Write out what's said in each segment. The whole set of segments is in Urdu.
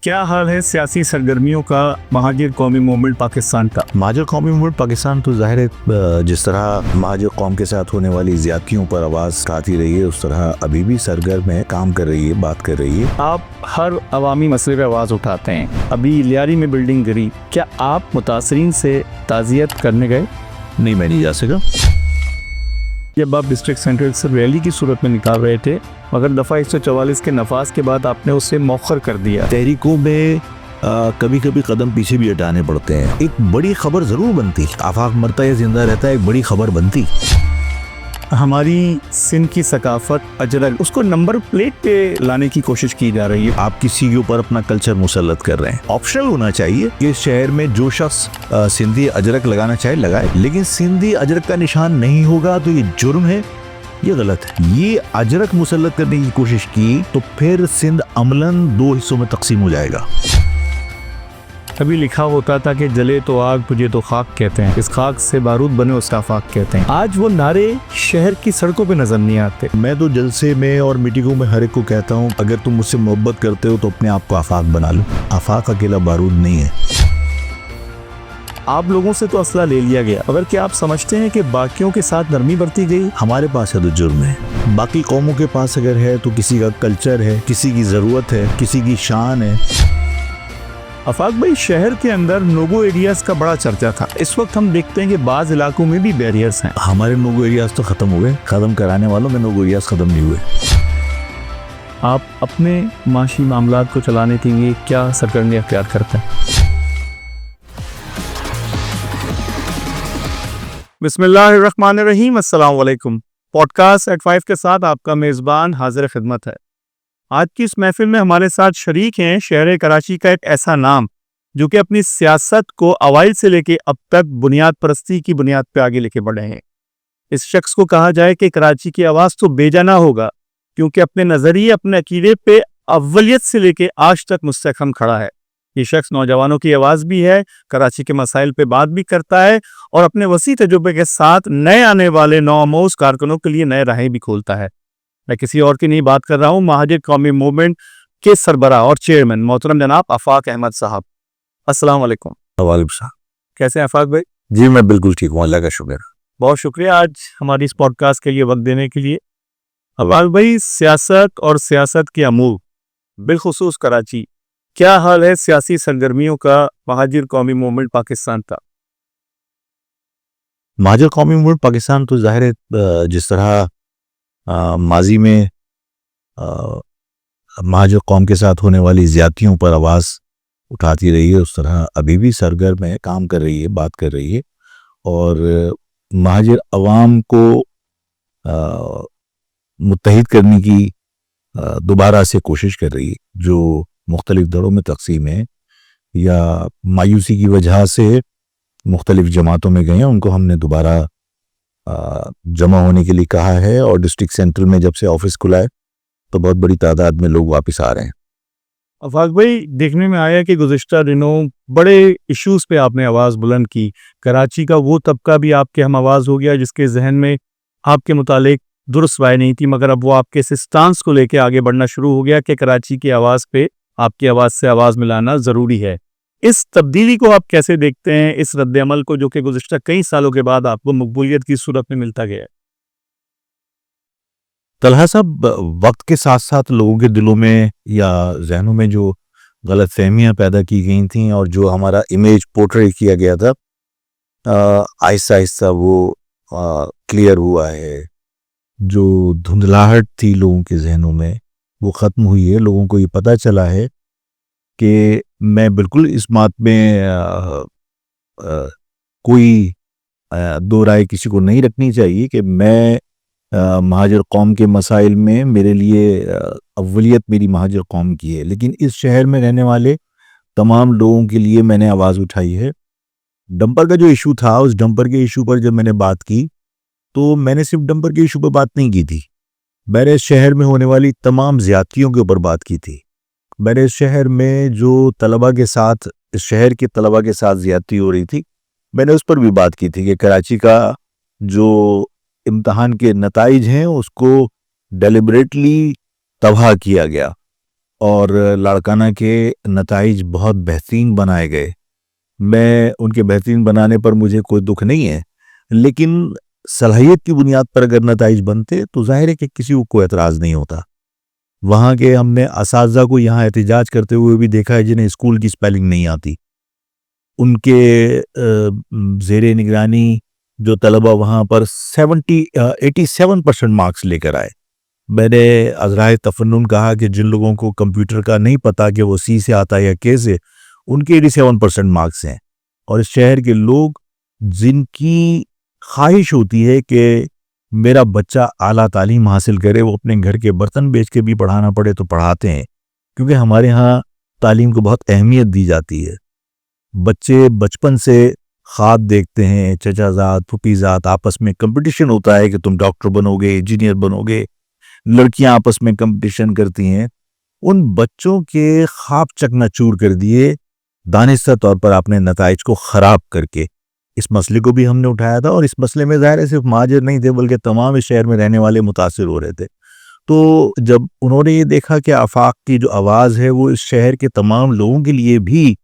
کیا حال ہے سیاسی سرگرمیوں کا مہاجر قومی موومنٹ پاکستان کا؟ مہاجر قومی موومنٹ پاکستان تو ظاہر ہے جس طرح مہاجر قوم کے ساتھ ہونے والی زیادتیوں پر آواز اٹھاتی رہی ہے، اس طرح ابھی بھی سرگرم ہے، کام کر رہی ہے، بات کر رہی ہے۔ آپ ہر عوامی مسئلے پہ آواز اٹھاتے ہیں۔ ابھی لیاری میں بلڈنگ گری، کیا آپ متاثرین سے تعزیت کرنے گئے؟ نہیں، میں نہیں جا سکا۔ جب آپ ڈسٹرکٹ سینٹر سے ریلی کی صورت میں نکال رہے تھے، مگر دفعہ 144 کے نفاذ کے بعد آپ نے اسے مؤخر کر دیا۔ تحریکوں میں کبھی کبھی قدم پیچھے بھی ہٹانے پڑتے ہیں۔ ایک بڑی خبر ضرور بنتی، آفاق مرتا ہے زندہ رہتا ہے، ایک بڑی خبر بنتی۔ ہماری سندھ کی ثقافت اجرک، اس کو نمبر پلیٹ پہ لانے کی کوشش کی جا رہی ہے۔ آپ کسی کے اوپر اپنا کلچر مسلط کر رہے ہیں۔ آپشنل ہونا چاہیے کہ شہر میں جو شخص سندھی اجرک لگانا چاہے لگائے، لیکن سندھی اجرک کا نشان نہیں ہوگا تو یہ جرم ہے، یہ غلط ہے۔ یہ اجرک مسلط کرنے کی کوشش کی تو پھر سندھ عملاً 2 حصوں میں تقسیم ہو جائے گا۔ کبھی لکھا ہوتا تھا کہ جلے تو آگ تجھے تو خاک کہتے ہیں، اس خاک سے بارود بنے اس کا آفاق کہتے ہیں۔ آج وہ نعرے شہر کی سڑکوں پہ نظر نہیں آتے۔ میں تو جلسے میں اور میٹنگوں میں ہر ایک کو کہتا ہوں، اگر تم مجھ سے محبت کرتے ہو تو اپنے آپ کو آفاق بنا لو۔ آفاق اکیلا بارود نہیں ہے۔ آپ لوگوں سے تو اسلحہ لے لیا گیا، اگر کیا آپ سمجھتے ہیں کہ باقیوں کے ساتھ نرمی برتی گئی؟ ہمارے پاس ہے تو جرم ہے، باقی قوموں کے پاس اگر ہے تو کسی کا کلچر ہے، کسی کی ضرورت ہے، کسی کی شان ہے۔ آفاق بھائی، شہر کے اندر نوگو ایریاز کا بڑا چرچا تھا، اس وقت ہم دیکھتے ہیں کہ بعض علاقوں میں بھی بیریئرز ہیں۔ ہمارے نوگو ایریاز تو ختم ہوئے، ختم کرانے والوں میں نوگو ایریاز ختم نہیں ہوئے۔ آپ اپنے معاشی معاملات کو چلانے کے لیے کیا سرگرمی اختیار کرتے ہیں؟ بسم اللہ الرحمن الرحیم، السلام علیکم۔ پوڈ کاسٹ ایٹ 5 کے ساتھ آپ کا میزبان حاضر خدمت ہے۔ آج کی اس محفل میں ہمارے ساتھ شریک ہیں شہر کراچی کا ایک ایسا نام جو کہ اپنی سیاست کو اوائل سے لے کے اب تک بنیاد پرستی کی بنیاد پہ آگے لے کے بڑھے ہیں۔ اس شخص کو کہا جائے کہ کراچی کی آواز تو بے جانا ہوگا، کیونکہ اپنے نظریے، اپنے عقیدے پہ اولیت سے لے کے آج تک مستحکم کھڑا ہے۔ یہ شخص نوجوانوں کی آواز بھی ہے، کراچی کے مسائل پہ بات بھی کرتا ہے اور اپنے وسیع تجربے کے ساتھ نئے آنے والے نوآموز کارکنوں کے لیے نئے راہیں بھی کھولتا ہے۔ میں کسی اور کی نہیں بات کر رہا ہوں، مہاجر قومی موومنٹ کے سربراہ اور چیئرمین محترم جناب آفاق احمد صاحب۔ السلام علیکم۔ وعلیکم السلام۔ کیسے ہیں آفاق بھائی؟ جی میں بالکل ٹھیک ہوں، اللہ کا شکر۔ بہت شکریہ آج ہماری اس پوڈ کاسٹ کے لیے وقت دینے کے لیے۔ آفاق بھائی، سیاست اور سیاست کے امور، بالخصوص کراچی، کیا حال ہے سیاسی سرگرمیوں کا مہاجر قومی موومنٹ پاکستان کا؟ مہاجر قومی موومنٹ پاکستان تو ظاہر ہے جس طرح ماضی میں مہاجر قوم کے ساتھ ہونے والی زیادتیوں پر آواز اٹھاتی رہی ہے، اس طرح ابھی بھی سرگرم ہے، کام کر رہی ہے، بات کر رہی ہے، اور مہاجر عوام کو متحد کرنے کی دوبارہ سے کوشش کر رہی ہے، جو مختلف دھڑوں میں تقسیم ہے یا مایوسی کی وجہ سے مختلف جماعتوں میں گئے ہیں، ان کو ہم نے دوبارہ جمع ہونے کے لیے کہا ہے، اور ڈسٹرکٹ سینٹرل میں جب سے آفس کھلا ہے تو بہت بڑی تعداد میں لوگ واپس آ رہے ہیں۔ آفاق بھائی، دیکھنے میں آیا کہ گزشتہ دنوں بڑے ایشوز پہ آپ نے آواز بلند کی۔ کراچی کا وہ طبقہ بھی آپ کے ہم آواز ہو گیا جس کے ذہن میں آپ کے متعلق درست رائے نہیں تھی، مگر اب وہ آپ کے سسٹانس کو لے کے آگے بڑھنا شروع ہو گیا کہ کراچی کی آواز پہ آپ کی آواز سے آواز ملانا ضروری ہے۔ اس تبدیلی کو آپ کیسے دیکھتے ہیں، اس رد عمل کو جو کہ گزشتہ کئی سالوں کے بعد آپ کو مقبولیت کی صورت میں ملتا گیا ہے؟ طلحہ صاحب، وقت کے ساتھ ساتھ لوگوں کے دلوں میں یا ذہنوں میں جو غلط فہمیاں پیدا کی گئی تھیں اور جو ہمارا امیج پورٹری کیا گیا تھا، آہستہ آہستہ وہ کلیئر ہوا ہے۔ جو دھندلاہٹ تھی لوگوں کے ذہنوں میں وہ ختم ہوئی ہے۔ لوگوں کو یہ پتہ چلا ہے کہ میں بالکل اس بات میں کوئی دو رائے کسی کو نہیں رکھنی چاہیے کہ میں مہاجر قوم کے مسائل میں میرے لیے اولیت میری مہاجر قوم کی ہے، لیکن اس شہر میں رہنے والے تمام لوگوں کے لیے میں نے آواز اٹھائی ہے۔ ڈمپر کا جو ایشو تھا، اس ڈمپر کے ایشو پر جب میں نے بات کی تو میں نے صرف ڈمپر کے ایشو پر بات نہیں کی تھی، میں نے شہر میں ہونے والی تمام زیادتیوں کے اوپر بات کی تھی۔ میں نے شہر میں جو طلبہ کے ساتھ، شہر کے طلبہ کے ساتھ زیادتی ہو رہی تھی، میں نے اس پر بھی بات کی تھی کہ کراچی کا جو امتحان کے نتائج ہیں اس کو ڈیلیبریٹلی تباہ کیا گیا، اور لاڑکانہ کے نتائج بہت بہترین بنائے گئے. میں ان کے بہترین بنانے پر مجھے کوئی دکھ نہیں ہے، لیکن صلاحیت کی بنیاد پر اگر نتائج بنتے تو ظاہر ہے کہ کسی کو کوئی اعتراض نہیں ہوتا. وہاں کے ہم نے اساتذہ کو یہاں احتجاج کرتے ہوئے بھی دیکھا ہے جنہیں اسکول کی سپیلنگ نہیں آتی. ان کے زیر نگرانی جو طلبہ وہاں پر 87% مارکس لے کر آئے. میں نے عذرائے تفنن کہا کہ جن لوگوں کو کمپیوٹر کا نہیں پتا کہ وہ سی سے آتا ہے یا کے سے، ان کے 87% مارکس ہیں. اور اس شہر کے لوگ جن کی خواہش ہوتی ہے کہ میرا بچہ اعلیٰ تعلیم حاصل کرے، وہ اپنے گھر کے برتن بیچ کے بھی پڑھانا پڑے تو پڑھاتے ہیں، کیونکہ ہمارے ہاں تعلیم کو بہت اہمیت دی جاتی ہے. بچے بچپن سے خواب دیکھتے ہیں، چچا زاد پھوپھی زاد آپس میں کمپٹیشن ہوتا ہے کہ تم ڈاکٹر بنو گے، انجینئر بنو گے. لڑکیاں آپس میں کمپٹیشن کرتی ہیں. ان بچوں کے خواب چکنا چور کر دیے دانستہ طور پر اپنے نتائج کو خراب کر کے. اس مسئلے کو بھی ہم نے اٹھایا تھا، اور اس مسئلے میں ظاہر ہے صرف مہاجر نہیں تھے بلکہ تمام اس شہر میں رہنے والے متاثر ہو رہے تھے. تو جب انہوں نے یہ دیکھا کہ آفاق کی جو آواز ہے وہ اس شہر کے تمام لوگوں کے لیے بھی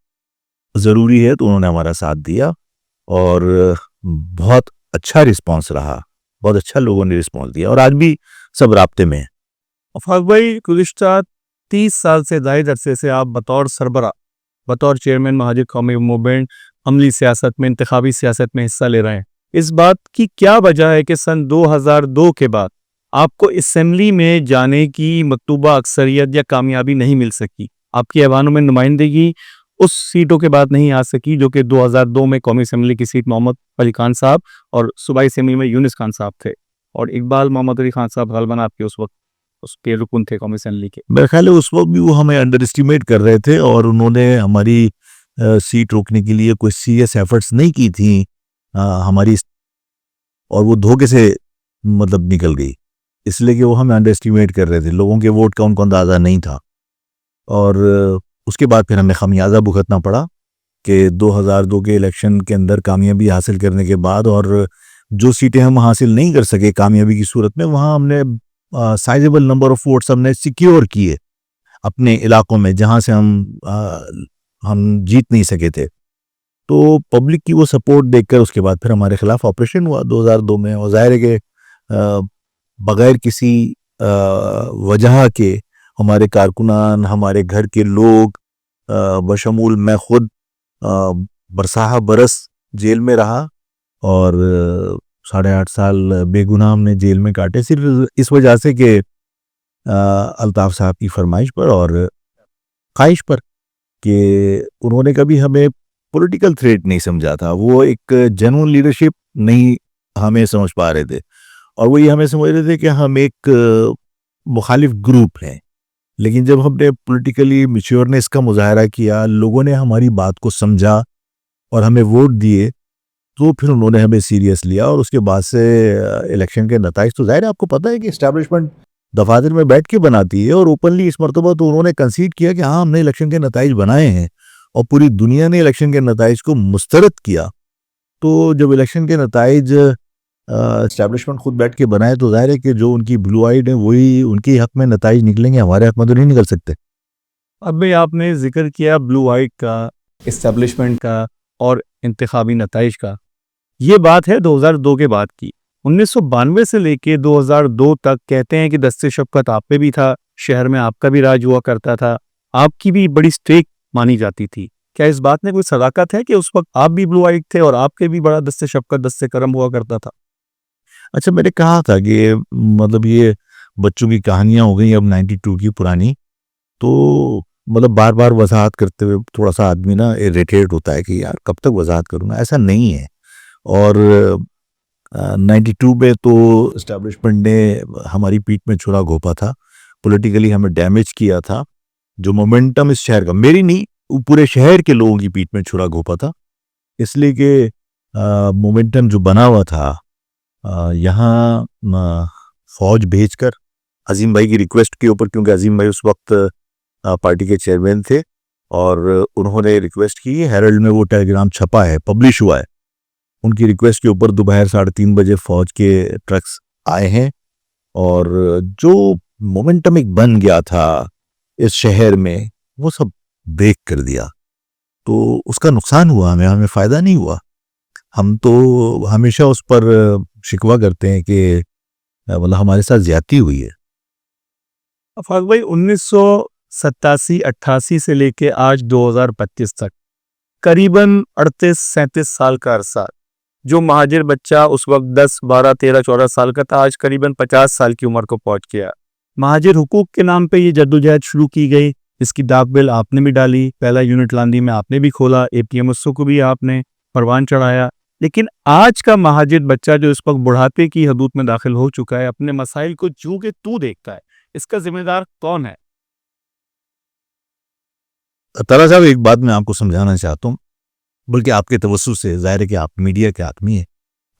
ضروری ہے، تو انہوں نے ہمارا ساتھ دیا اور بہت اچھا رسپانس رہا، بہت اچھا لوگوں نے رسپانس دیا، اور آج بھی سب رابطے میں ہیں. آفاق بھائی، گزشتہ 30 سال سے زائد عرصے سے آپ بطور سربراہ، بطور چیئرمین مہاجر قومی موومنٹ عملی سیاست میں، انتخابی سیاست میں حصہ لے رہے ہیں. اس بات کی کیا وجہ ہے کہ سن 2002 کے بعد آپ کو اسمبلی میں جانے کی مطلوبہ اکثریت یا کامیابی نہیں مل سکی؟ آپ کی ایوانوں میں نمائندگی اس سیٹوں کے بعد نہیں آ سکی جو کہ 2002 میں قومی اسمبلی کی سیٹ محمد علی خان صاحب اور صوبائی اسمبلی میں یونس خان صاحب تھے، اور اقبال محمد علی خان صاحب غالباً آپ کے اس وقت اس کے رکن تھے قومی اسمبلی کے. میرے خیال ہے اس وقت بھی وہ ہمیں انڈر اسٹیمیٹ کر رہے تھے، اور انہوں نے ہماری سیٹ روکنے کے لیے کوئی سیریس ایفرٹس نہیں کی تھیں ہماری، اور وہ دھوکے سے مطلب نکل گئی، اس لیے کہ وہ ہمیں انڈر اسٹیمیٹ کر رہے تھے. لوگوں کے ووٹ کا ان کو اندازہ نہیں تھا، اور اس کے بعد پھر ہمیں خمیازہ بھگتنا پڑا کہ 2002 کے الیکشن کے اندر کامیابی حاصل کرنے کے بعد، اور جو سیٹیں ہم حاصل نہیں کر سکے کامیابی کی صورت میں، وہاں ہم نے سائزیبل نمبر آف ووٹس ہم نے سیکیور کیے اپنے علاقوں میں جہاں سے ہم جیت نہیں سکے تھے. تو پبلک کی وہ سپورٹ دیکھ کر اس کے بعد پھر ہمارے خلاف آپریشن ہوا 2002 میں، اور ظاہر ہے کہ بغیر کسی وجہ کے ہمارے کارکنان، ہمارے گھر کے لوگ، بشمول میں خود برساہ برس جیل میں رہا، اور 8.5 سال بے گناہ ہم نے جیل میں کاٹے، صرف اس وجہ سے کہ الطاف صاحب کی فرمائش پر اور خواہش پر کہ انہوں نے کبھی ہمیں پولیٹیکل تھریٹ نہیں سمجھا تھا. وہ ایک جنون لیڈرشپ نہیں ہمیں سمجھ پا رہے تھے، اور وہ یہ ہمیں سمجھ رہے تھے کہ ہم ایک مخالف گروپ ہیں. لیکن جب ہم نے پولیٹیکلی میچورنس کا مظاہرہ کیا، لوگوں نے ہماری بات کو سمجھا اور ہمیں ووٹ دیے، تو پھر انہوں نے ہمیں سیریس لیا. اور اس کے بعد سے الیکشن کے نتائج تو ظاہر ہے آپ کو پتہ ہے کہ اسٹیبلشمنٹ دفاتر میں بیٹھ کے بناتی ہے، اور اوپنلی اس مرتبہ تو انہوں نے کنسیڈ کیا کہ ہاں ہم نے الیکشن کے نتائج بنائے ہیں، اور پوری دنیا نے الیکشن کے نتائج کو مسترد کیا. تو جب الیکشن کے نتائج اسٹیبلشمنٹ خود بیٹھ کے بنائے تو ظاہر ہے کہ جو ان کی بلو آئیڈ ہیں وہی ان کے حق میں نتائج نکلیں گے، ہمارے حق میں تو نہیں نکل سکتے. اب بھی آپ نے ذکر کیا بلو آئیڈ کا، اسٹیبلشمنٹ کا اور انتخابی نتائج کا. یہ بات ہے 2002 کے بعد کی. 1992 سے لے کے 2002 تک کہتے ہیں کہ دست شفقت آپ پہ بھی تھا، شہر میں آپ کا بھی راج ہوا کرتا تھا، آپ کی بھی بڑی سٹریک مانی جاتی تھی. کیا اس بات میں کوئی صداقت ہے کہ اس وقت آپ بھی بلو آئیڈ تھے اور آپ کے بھی بڑا دست شفقت، دست کرم ہوا کرتا تھا؟ اچھا، میں نے کہا تھا کہ مطلب یہ بچوں کی کہانیاں ہو گئی اب 92 کی پرانی، تو مطلب بار بار وضاحت کرتے ہوئے تھوڑا سا آدمی نا اریٹیٹ ہوتا ہے کہ یار کب تک وضاحت کروں گا. ایسا نہیں ہے. اور 92 میں تو اسٹیبلشمنٹ نے ہماری پیٹھ میں چھرا گھونپا تھا، پولیٹیکلی ہمیں ڈیمیج کیا تھا. جو مومنٹم اس شہر کا، میری نہیں پورے شہر کے لوگوں کی پیٹھ میں چھرا گھونپا تھا، اس لیے کہ مومنٹم جو بنا ہوا تھا یہاں فوج بھیج کر عظیم بھائی کی ریکویسٹ کے اوپر، کیونکہ عظیم بھائی اس وقت پارٹی کے چیئرمین تھے، اور انہوں نے ریکویسٹ کی، ہیرلڈ میں وہ ٹیلی گرام چھپا ہے، پبلش ہوا ہے. ان کی ریکویسٹ کے اوپر دوپہر 3:30 بجے فوج کے ٹرکس آئے ہیں، اور جو مومنٹم ایک بن گیا تھا اس شہر میں، وہ سب بریک کر دیا. تو اس کا نقصان ہوا، ہمیں فائدہ نہیں ہوا. ہم تو ہمیشہ اس پر شکوہ کرتے ہیں کہ مطلب ہمارے ساتھ زیادتی ہوئی ہے. افاق بھائی، 1987-88 سے لے کے آج 2025 تک قریباً 38-37 سال کا عرصہ. جو مہاجر بچہ اس وقت 10, 12, 13, 14 سال کا تھا، آج قریباً 50 سال کی عمر کو پہنچ گیا. مہاجر حقوق کے نام پہ یہ جدوجہد شروع کی گئی. اس کی داغ بل آپ نے بھی ڈالی، پہلا یونٹ لاندھی میں آپ نے بھی کھولا، APMSO کو بھی آپ نے پروان چڑھایا. لیکن آج کا مہاجر بچہ جو اس وقت بڑھاپے کی حدود میں داخل ہو چکا ہے، اپنے مسائل کو جو کہ تو دیکھتا ہے، اس کا ذمہ دار کون ہے؟ طارق صاحب، ایک بات میں آپ کو سمجھانا چاہتا ہوں، بلکہ آپ کے توسط سے. ظاہر ہے کہ آپ میڈیا کے آدمی ہیں.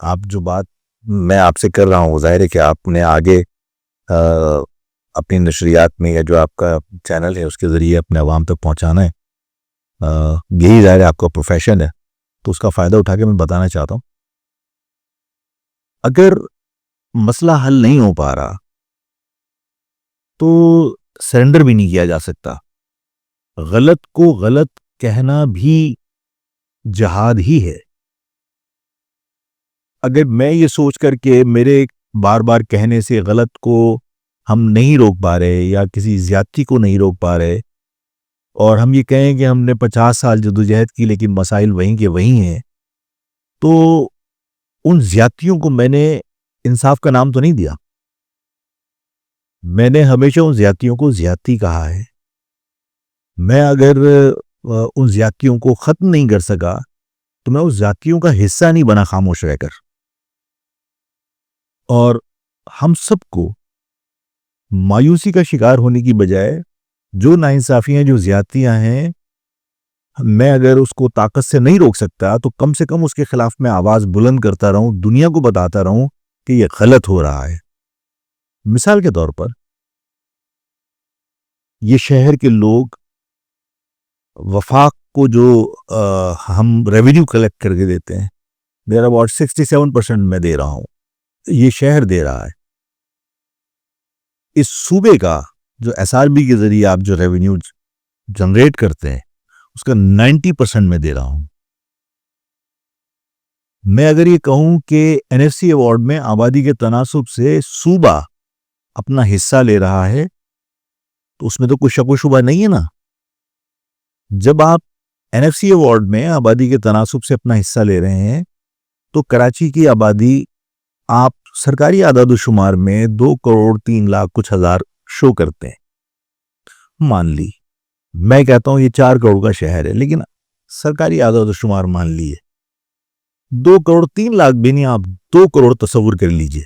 آپ جو بات میں آپ سے کر رہا ہوں، ظاہر ہے کہ آپ نے آگے اپنی نشریات میں یا جو آپ کا چینل ہے اس کے ذریعے اپنے عوام تک پہنچانا ہے. یہی ظاہر ہے آپ کا پروفیشن ہے، تو اس کا فائدہ اٹھا کے میں بتانا چاہتا ہوں. اگر مسئلہ حل نہیں ہو پا رہا تو سرنڈر بھی نہیں کیا جا سکتا. غلط کو غلط کہنا بھی جہاد ہی ہے. اگر میں یہ سوچ کر کے میرے بار بار کہنے سے غلط کو ہم نہیں روک پا رہے یا کسی زیادتی کو نہیں روک پا رہے، اور ہم یہ کہیں کہ ہم نے 50 سال جدوجہد کی لیکن مسائل وہیں کے وہیں ہیں، تو ان زیادتیوں کو میں نے انصاف کا نام تو نہیں دیا. میں نے ہمیشہ ان زیادتیوں کو زیادتی کہا ہے. میں اگر ان زیادتیوں کو ختم نہیں کر سکا تو میں اس زیادتیوں کا حصہ نہیں بنا خاموش رہ کر. اور ہم سب کو مایوسی کا شکار ہونے کی بجائے جو ناانصافیاں، جو زیادتیاں ہیں، میں اگر اس کو طاقت سے نہیں روک سکتا تو کم سے کم اس کے خلاف میں آواز بلند کرتا رہوں، دنیا کو بتاتا رہوں کہ یہ غلط ہو رہا ہے. مثال کے طور پر یہ شہر کے لوگ وفاق کو جو ہم ریونیو کلیکٹ کر کے دیتے ہیں، دیر اباؤٹ 67% میں دے رہا ہوں، یہ شہر دے رہا ہے. اس صوبے کا جو SRB کے ذریعے آپ جو ریونیو جنریٹ کرتے ہیں اس کا 90% میں دے رہا ہوں. میں اگر یہ کہوں کہ NFC ایوارڈ میں آبادی کے تناسب سے صوبہ اپنا حصہ لے رہا ہے تو اس میں تو کوئی شک و شبہ نہیں ہے نا. جب آپ NFC ایوارڈ میں آبادی کے تناسب سے اپنا حصہ لے رہے ہیں تو کراچی کی آبادی آپ سرکاری اعداد و شمار میں 2,03,00,000 شو کرتے ہیں. مان لی میں کہتا ہوں یہ 4 کروڑ کا شہر ہے، لیکن سرکاری اعداد و شمار مان لیے 2,03,00,000 بھی نہیں، آپ 2 کروڑ تصور کر لیجئے.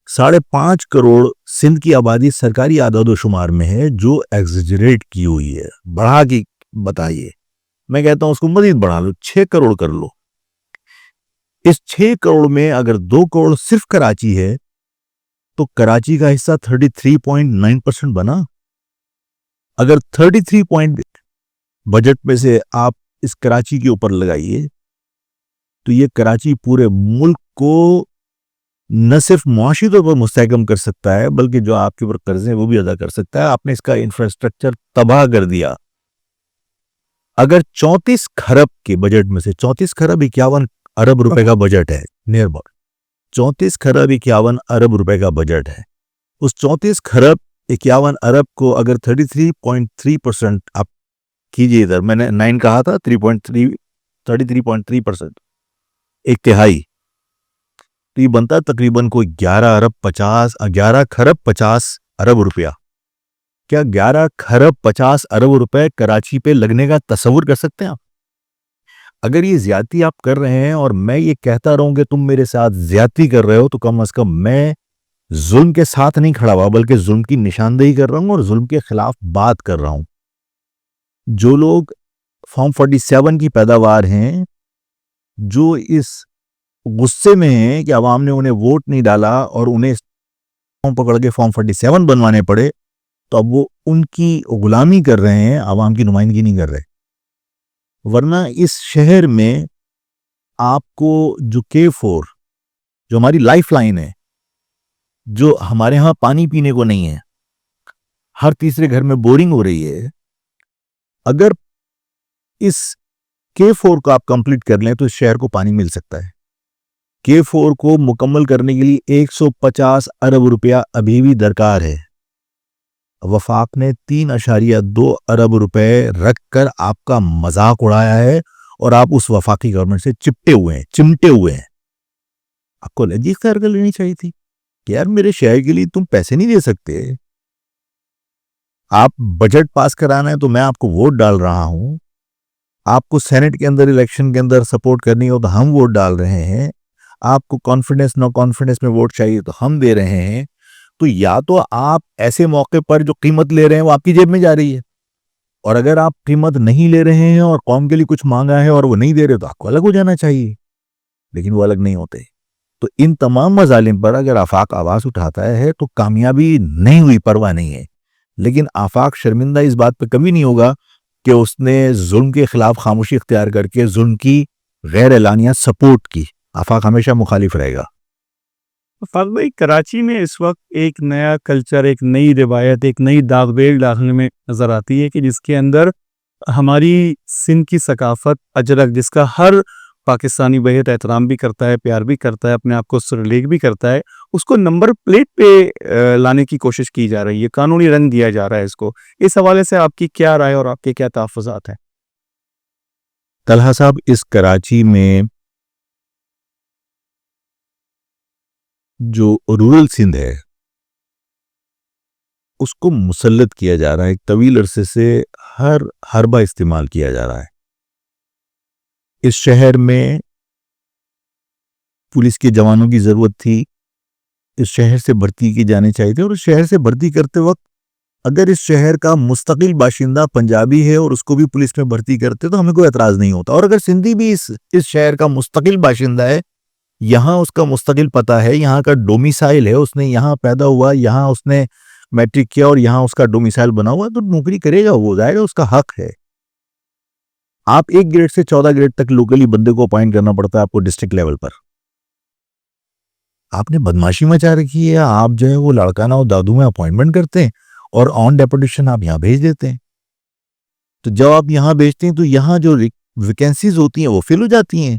5.5 کروڑ سندھ کی آبادی سرکاری اعداد و شمار میں ہے جو ایگزیجریٹ کی ہوئی ہے، بڑھا کی بتائیے. میں کہتا ہوں اس کو مزید بڑھا لو، 6 کروڑ کر لو. اس 6 کروڑ میں اگر 2 کروڑ صرف کراچی ہے تو کراچی کا حصہ 33.9% بنا. اگر 33 بجٹ میں سے آپ اس کراچی کے اوپر لگائیے تو یہ کراچی پورے ملک کو نہ صرف معاشی طور پر مستحکم کر سکتا ہے بلکہ جو آپ کے اوپر قرضے ہیں وہ بھی ادا کر سکتا ہے. آپ نے اس کا انفراسٹرکچر تباہ کر دیا. اگر 34 کھرب کے بجٹ میں سے 34 کھرب 51 ارب روپے کا بجٹ ہے، نیئر اباؤٹ 34 کھرب 51 ارب روپے کا بجٹ ہے، اس 34 کھرب 51 ارب کو اگر 33.3% آپ کیجئے، ادھر میں نے 9 کہا تھا، 33.3%، ایک تہائی، تو یہ بنتا تقریباً کوئی 11 کھرب 50 ارب روپیہ. کیا 11 کھرب 50 ارب روپے کراچی پہ لگنے کا تصور کر سکتے ہیں آپ؟ اگر یہ زیادتی آپ کر رہے ہیں اور میں یہ کہتا رہوں کہ تم میرے ساتھ زیادتی کر رہے ہو تو کم از کم میں ظلم کے ساتھ نہیں کھڑا ہوا بلکہ ظلم کی نشاندہی کر رہا ہوں اور ظلم کے خلاف بات کر رہا ہوں. جو لوگ فارم 47 کی پیداوار ہیں، جو اس غصے میں ہیں کہ عوام نے انہیں ووٹ نہیں ڈالا اور انہیں پکڑ کے فارم 47 بنوانے پڑے، تو اب وہ ان کی غلامی کر رہے ہیں، عوام کی نمائندگی نہیں کر رہے. ورنہ اس شہر میں آپ کو جو K4 جو ہماری لائف لائن ہے، جو ہمارے ہاں پانی پینے کو نہیں ہے، ہر تیسرے گھر میں بورنگ ہو رہی ہے. اگر اس K4 کو آپ کمپلیٹ کر لیں تو اس شہر کو پانی مل سکتا ہے. K4 کو مکمل کرنے کے لیے 150 ارب روپیہ ابھی بھی درکار ہے. وفاق نے 3.2 ارب روپے رکھ کر آپ کا مذاق اڑایا ہے اور آپ اس وفاقی گورنمنٹ سے چمٹے ہوئے ہیں. آپ کو لجی اختیار کر لینی چاہیے تھی کہ یار میرے شہر کے لیے تم پیسے نہیں دے سکتے. آپ بجٹ پاس کرانا ہے تو میں آپ کو ووٹ ڈال رہا ہوں. آپ کو سینٹ کے اندر الیکشن کے اندر سپورٹ کرنی ہو تو ہم ووٹ ڈال رہے ہیں. آپ کو کانفیڈنس نو کانفیڈنس میں ووٹ چاہیے تو ہم دے رہے ہیں. تو یا تو آپ ایسے موقع پر جو قیمت لے رہے ہیں وہ آپ کی جیب میں جا رہی ہے, اور اگر آپ قیمت نہیں لے رہے ہیں اور قوم کے لیے کچھ مانگا ہے اور وہ نہیں دے رہے تو آپ کو الگ ہو جانا چاہیے. لیکن وہ الگ نہیں ہوتے. تو ان تمام مظالم پر اگر آفاق آواز اٹھاتا ہے تو کامیابی نہیں ہوئی پرواہ نہیں ہے. لیکن آفاق شرمندہ اس بات پہ کبھی نہیں ہوگا کہ اس نے ظلم کے خلاف خاموشی اختیار کر کے ظلم کی غیر اعلانیہ سپورٹ کی. آفاق ہمیشہ مخالف رہے گا. فاضل بھائی, کراچی میں اس وقت ایک نیا کلچر, ایک نئی روایت, ایک نئی داغ بیل ڈالنے میں نظر آتی ہے کہ جس کے اندر ہماری سندھ کی ثقافت اجرک, جس کا ہر پاکستانی بہت احترام بھی کرتا ہے, پیار بھی کرتا ہے, اپنے آپ کو سرلیک بھی کرتا ہے, اس کو نمبر پلیٹ پہ لانے کی کوشش کی جا رہی ہے, قانونی رنگ دیا جا رہا ہے اس کو. اس حوالے سے آپ کی کیا رائے اور آپ کے کیا تحفظات ہیں؟ طلحہ صاحب, اس کراچی میں جو رورل سندھ ہے اس کو مسلط کیا جا رہا ہے. ایک طویل عرصے سے ہر حربہ استعمال کیا جا رہا ہے. اس شہر میں پولیس کے جوانوں کی ضرورت تھی, اس شہر سے بھرتی کی جانے چاہیے تھی, اور اس شہر سے بھرتی کرتے وقت اگر اس شہر کا مستقل باشندہ پنجابی ہے اور اس کو بھی پولیس میں بھرتی کرتے تو ہمیں کوئی اعتراض نہیں ہوتا. اور اگر سندھی بھی اس شہر کا مستقل باشندہ ہے, یہاں اس کا مستقل پتہ ہے, یہاں کا ڈومیسائل ہے, اس نے یہاں پیدا ہوا, یہاں اس نے میٹرک کیا اور یہاں اس کا ڈومیسائل بنا ہوا, تو نوکری کرے گا, وہ ظاہر ہے اس کا حق ہے. آپ 1 گریڈ سے 14 گریڈ تک لوکلی بندے کو اپوائنٹ کرنا پڑتا ہے آپ کو ڈسٹرکٹ لیول پر. آپ نے بدماشی مچا رکھی ہے. آپ جو ہے وہ لڑکانہ اور دادو میں اپوائنٹمنٹ کرتے ہیں اور آن ڈیپوٹیشن آپ یہاں بھیج دیتے ہیں. تو جب آپ یہاں بھیجتے ہیں تو یہاں جو ویکینسیز ہوتی ہیں وہ فل ہو جاتی ہیں,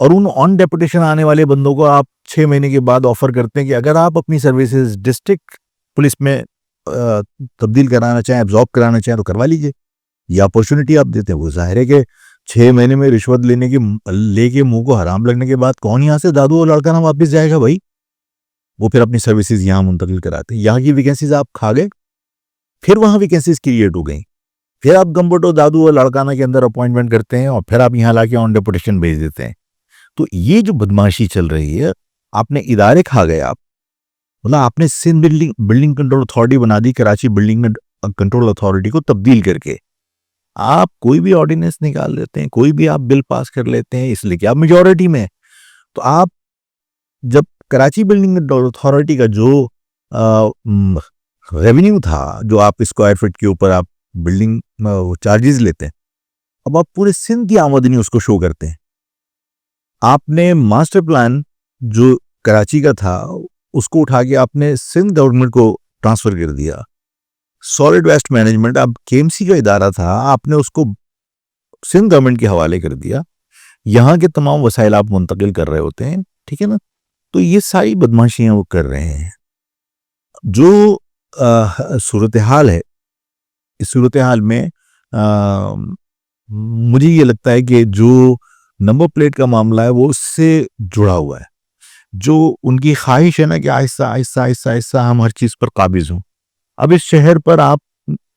اور ان آن ڈیپوٹیشن آنے والے بندوں کو آپ 6 مہینے کے بعد آفر کرتے ہیں کہ اگر آپ اپنی سروسز ڈسٹرکٹ پولیس میں تبدیل کرانا چاہیں, ایبزارب کرانا چاہیں تو کروا لیجئے. یہ اپورچونٹی آپ دیتے ہیں. وہ ظاہر ہے کہ 6 مہینے میں رشوت لے کے منہ کو حرام لگنے کے بعد کون یہاں سے دادو اور لڑکانہ واپس جائے گا بھائی؟ وہ پھر اپنی سروسز یہاں منتقل کراتے ہیں. یہاں کی ویکینسیز آپ کھا گئے, پھر وہاں ویکینسیز کریٹ ہو گئیں, پھر آپ گمبٹو دادو اور لڑکانہ کے اندر اپوائنٹمنٹ کرتے ہیں اور پھر آپ یہاں لا کے آن ڈیپوٹیشن بھیج دیتے ہیں. تو یہ جو بدماشی چل رہی ہے, آپ نے ادارے کھا گئے. آپ نے سندھ بلڈنگ کنٹرول اتھارٹی بنا دی, کراچی بلڈنگ کنٹرول اتھارٹی کو تبدیل کر کے. آپ کوئی بھی آرڈیننس نکال دیتے ہیں, کوئی بھی آپ بل پاس کر لیتے ہیں, اس لیے کہ آپ میجورٹی میں. تو آپ جب کراچی بلڈنگ کنٹرول اتھارٹی کا جو ریونیو تھا, جو آپ اسکوائر فٹ کے اوپر آپ بلڈنگ چارجز لیتے ہیں, اب آپ پورے سندھ کی آمدنی اس کو شو کرتے ہیں. آپ نے ماسٹر پلان جو کراچی کا تھا اس کو اٹھا کے آپ نے سندھ گورنمنٹ کو ٹرانسفر کر دیا. سالڈ ویسٹ مینجمنٹ اب KMC کا ادارہ تھا, آپ نے اس کو سندھ گورنمنٹ کے حوالے کر دیا. یہاں کے تمام وسائل آپ منتقل کر رہے ہوتے ہیں, ٹھیک ہے نا. تو یہ ساری بدماشیاں وہ کر رہے ہیں. جو صورتحال ہے, اس صورتحال میں مجھے یہ لگتا ہے کہ جو نمبر پلیٹ کا معاملہ ہے وہ اس سے جڑا ہوا ہے. جو ان کی خواہش ہے نا کہ آہستہ آہستہ آہستہ آہستہ ہم ہر چیز پر قابض ہوں. اب اس شہر پر آپ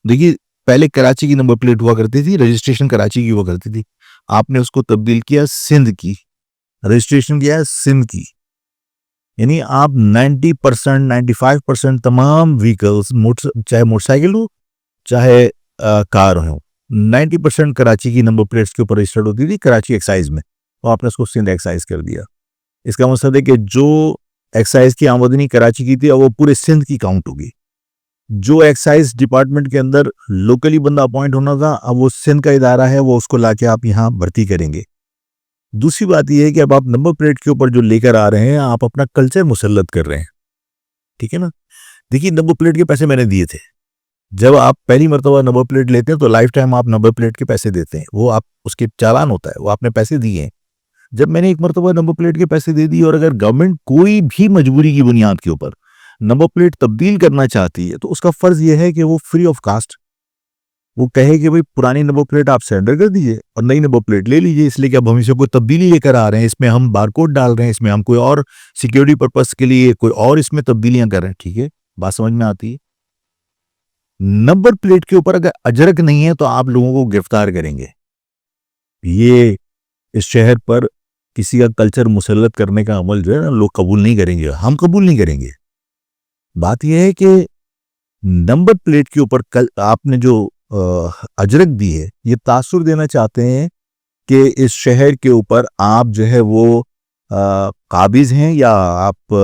دیکھیے, پہلے کراچی کی نمبر پلیٹ ہوا کرتی تھی, رجسٹریشن کراچی کی ہوا کرتی تھی. آپ نے اس کو تبدیل کیا سندھ کی, رجسٹریشن کیا ہے سندھ کی. یعنی آپ 90% 95% تمام ویکلز, چاہے موٹر سائیکل ہو چاہے کار ہو, 90% کراچی کی نمبر پلیٹس کے اوپر رجسٹرڈ ہوتی تھی کراچی ایکسائز میں, اور آپ نے اس کو سندھ ایکسائز کر دیا. اس کا مطلب ہے کہ جو ایکسائز کی آمدنی کراچی کی تھی اب وہ پورے سندھ کی کاؤنٹ ہوگی. جو ایکسائز ڈپارٹمنٹ کے اندر لوکلی بندہ اپوائنٹ ہونا تھا, اب وہ سندھ کا ادارہ ہے, وہ اس کو لا کے آپ یہاں بھرتی کریں گے. دوسری بات یہ ہے کہ اب آپ نمبر پلیٹ کے اوپر جو لے کر آ رہے ہیں, آپ اپنا کلچر مسلط کر رہے ہیں, ٹھیک ہے نا. دیکھیے, نمبر پلیٹ کے پیسے میں نے دیے تھے, جب آپ پہلی مرتبہ نمبر پلیٹ لیتے ہیں تو لائف ٹائم آپ نمبر پلیٹ کے پیسے دیتے ہیں, وہ آپ اس کے چالان ہوتا ہے, وہ آپ نے پیسے دیے ہیں. جب میں نے ایک مرتبہ نمبر پلیٹ کے پیسے دے دی, اور اگر گورنمنٹ کوئی بھی مجبوری کی بنیاد کے اوپر نمبر پلیٹ تبدیل کرنا چاہتی ہے تو اس کا فرض یہ ہے کہ وہ فری آف کاسٹ وہ کہے کہ بھئی پرانی نمبر پلیٹ آپ سرنڈر کر دیجئے اور نئی نمبر پلیٹ لے لیجئے, اس لیے کہ اب ہم اسے کوئی تبدیلی لے کر آ رہے ہیں, اس میں ہم بار کوڈ ڈال رہے ہیں, اس میں ہم کوئی اور سیکیورٹی پرپس کے لیے کوئی اور اس میں تبدیلیاں کر رہے ہیں. ٹھیک ہے, بات سمجھ میں آتی ہے. نمبر پلیٹ کے اوپر اگر اجرک نہیں ہے تو آپ لوگوں کو گرفتار کریں گے. یہ اس شہر پر کسی کا کلچر مسلط کرنے کا عمل جو ہے نا لوگ قبول نہیں کریں گے, ہم قبول نہیں کریں گے. بات یہ ہے کہ نمبر پلیٹ کے اوپر آپ نے جو اجرک دی ہے, یہ تاثر دینا چاہتے ہیں کہ اس شہر کے اوپر آپ جو ہے وہ قابض ہیں یا آپ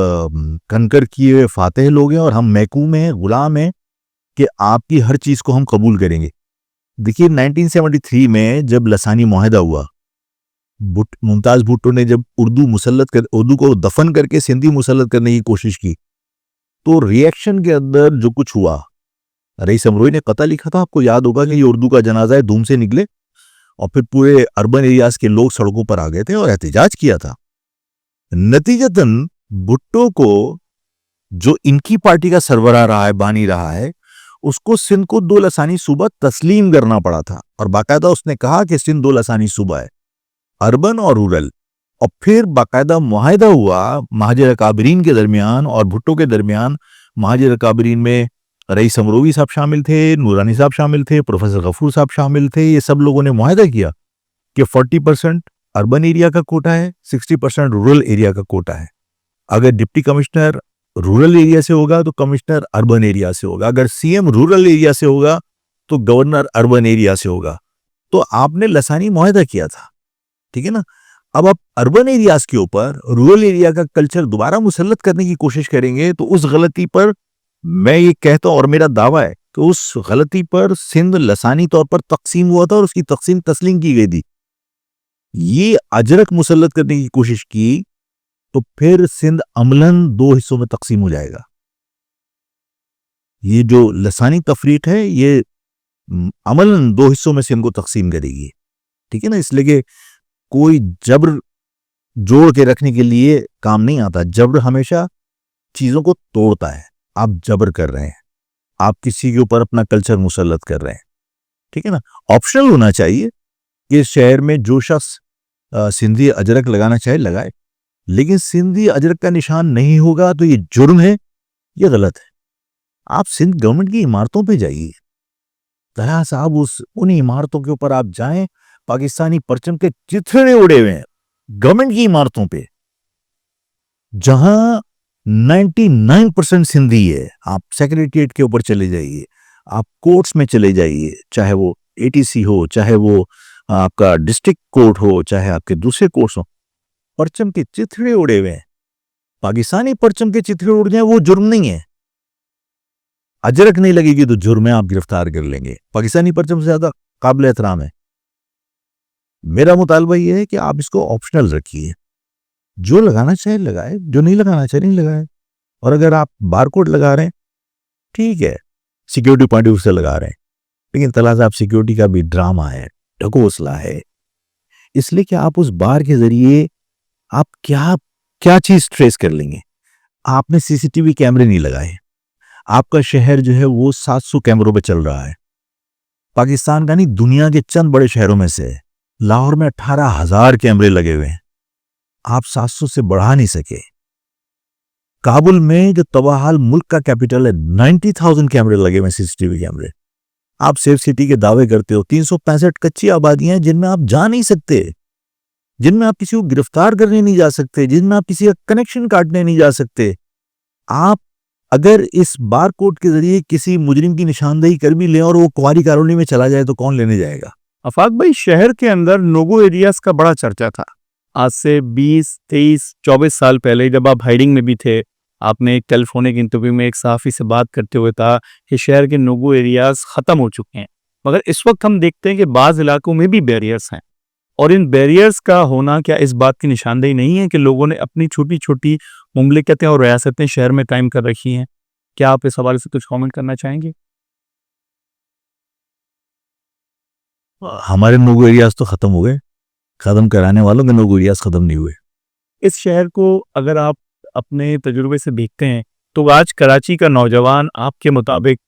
کنکر کیے ہوئے فاتح لوگ ہیں, اور ہم محکوم ہیں, غلام ہیں کہ آپ کی ہر چیز کو ہم قبول کریں گے. دیکھیے 1973 میں جب لسانی معاہدہ ہوا, ممتاز بھٹو نے جب اردو کو دفن کر کے سندھی مسلط کرنے کی کوشش کی تو ریئیکشن کے اندر جو کچھ ہوا, رئیس امروئی نے قطع لکھا تھا, آپ کو یاد ہوگا کہ یہ اردو کا جنازہ ہے دھوم سے نکلے, اور پھر پورے اربن ایریاز کے لوگ سڑکوں پر آ گئے تھے اور احتجاج کیا تھا. نتیجتاً بھٹو کو جو ان کی پارٹی کا سربراہ رہا ہے, بانی رہا ہے, اس کو سندھ کو 2 لسانی صوبہ تسلیم کرنا پڑا تھا, اور باقاعدہ اس نے کہا کہ سندھ 2 لسانی صوبہ ہے, اربن اور رورل. اور پھر باقاعدہ معاہدہ ہوا مہاجر اکابرین کے درمیان اور بھٹو کے درمیان. مہاجر اکابرین میں رئیس امروی صاحب شامل تھے, نورانی صاحب شامل تھے, پروفیسر غفور صاحب شامل تھے. یہ سب لوگوں نے معاہدہ کیا کہ 40% اربن ایریا کا کوٹا ہے, 60% رورل ایریا کا کوٹا ہے. اگر ڈپٹی کمشنر رورل ایریا سے ہوگا تو کمشنر اربن ایریا سے ہوگا, اگر سی ایم رورل ایریا سے ہوگا تو گورنر اربن ایریا سے ہوگا. تو آپ نے لسانی معاہدہ کیا تھا, ٹھیک ہے نا. اب آپ اربن ایریاز کے اوپر رورل ایریا کا کلچر دوبارہ مسلط کرنے کی کوشش کریں گے تو اس غلطی پر میں یہ کہتا ہوں, اور میرا دعویٰ ہے کہ اس غلطی پر سندھ لسانی طور پر تقسیم ہوا تھا اور اس کی تقسیم تسلیم کی گئی تھی. یہ اجرک مسلط کرنے کی کوشش کی تو پھر سندھ عملاً 2 حصوں میں تقسیم ہو جائے گا. یہ جو لسانی تفریق ہے یہ عملاً 2 حصوں میں سندھ کو تقسیم کرے گی, ٹھیک ہے نا. اس لیے کہ کوئی جبر جوڑ کے رکھنے کے لیے کام نہیں آتا, جبر ہمیشہ چیزوں کو توڑتا ہے. آپ جبر کر رہے ہیں, آپ کسی کے اوپر اپنا کلچر مسلط کر رہے ہیں, ٹھیک ہے نا. آپشنل ہونا چاہیے کہ اس شہر میں جو شخص سندھی اجرک لگانا چاہے لگائے, لیکن سندھی اجرک کا نشان نہیں ہوگا تو یہ جرم ہے, یہ غلط ہے. آپ سندھ گورنمنٹ کی عمارتوں پہ جائیے, طرح صاحب ان عمارتوں کے اوپر آپ جائیں, پاکستانی پرچم کے چترے اڑے ہوئے ہیں گورنمنٹ کی عمارتوں پہ, جہاں 99% سندھی ہے. آپ سیکریٹریٹ کے اوپر چلے جائیے, آپ کورٹس میں چلے جائیے, چاہے وہ ATC ہو, چاہے وہ آپ کا ڈسٹرکٹ کورٹ ہو, چاہے آپ کے دوسرے کورٹس ہوں, پرچم کے چترے اڑے ہوئے ہیں. پاکستانی پرچم کے چترے اڑ جائیں وہ جرم نہیں ہے. اجرک نہیں لگے گی تو جرم ہے, آپ گرفتار کر لیں گے. پاکستانی پرچم سے زیادہ قابل احترام ہے. میرا مطالبہ یہ ہے کہ آپ اس کو آپشنل رکھیے, جو لگانا چاہے لگائے, جو نہیں لگانا چاہے نہیں لگائے. اور اگر آپ بار کوڈ لگا رہے ہیں ٹھیک ہے, سیکیورٹی پوائنٹ آف ویو سے لگا رہے ہیں, لیکن طلعت صاحب سیکیورٹی کا بھی ڈرامہ ہے, ڈھکوسلا ہے. اس لیے کہ آپ اس بار کے ذریعے آپ کیا چیز ٹریس کر لیں گے. آپ نے CCTV کیمرے نہیں لگائے, آپ کا شہر جو ہے وہ 700 کیمروں پہ چل رہا ہے. پاکستان کا نہیں, دنیا کے چند بڑے شہروں میں سے. لاہور میں 18,000 کیمرے لگے ہوئے ہیں, آپ 700 سے بڑھا نہیں سکے. کابل میں جو تباہال ملک کا کیپٹل ہے 90,000 کیمرے لگے ہوئے ہیں, CCTV کیمرے. آپ سیف سٹی کے دعوے کرتے ہو, 365 کچی آبادیاں ہیں جن میں آپ جا نہیں سکتے, جن میں آپ کسی کو گرفتار کرنے نہیں جا سکتے, جن میں آپ کسی کا کنیکشن کاٹنے نہیں جا سکتے. آپ اگر اس بار کوڈ کے ذریعے کسی مجرم کی نشاندہی کر بھی لیں اور وہ کواری کالونی میں چلا جائے تو کون لینے جائے گا؟ آفاق بھائی, شہر کے اندر نوگو ایریاز کا بڑا چرچا تھا. آج سے 20, 23, 24 سال پہلے جب آپ ہائیڈنگ میں بھی تھے, آپ نے ایک ٹیلی فونک انٹرویو میں ایک صحافی سے بات کرتے ہوئے کہا کہ شہر کے نوگو ایریاز ختم ہو چکے ہیں. مگر اس وقت ہم دیکھتے ہیں کہ بعض علاقوں میں بھی بیریئرز ہیں, اور ان بیریئرز کا ہونا کیا اس بات کی نشاندہی نہیں ہے کہ لوگوں نے اپنی چھوٹی چھوٹی مملکتیں اور ریاستیں شہر میں قائم کر رکھی ہیں؟ کیا آپ اس حوالے سے کچھ کامنٹ کرنا چاہیں گے؟ ہمارے نوگو ایریاز تو ختم ہو گئے، ختم کرانے والوں کے نوگو ایریاز ختم نہیں ہوئے۔ اس شہر کو اگر آپ اپنے تجربے سے دیکھتے ہیں تو آج کراچی کا نوجوان آپ کے مطابق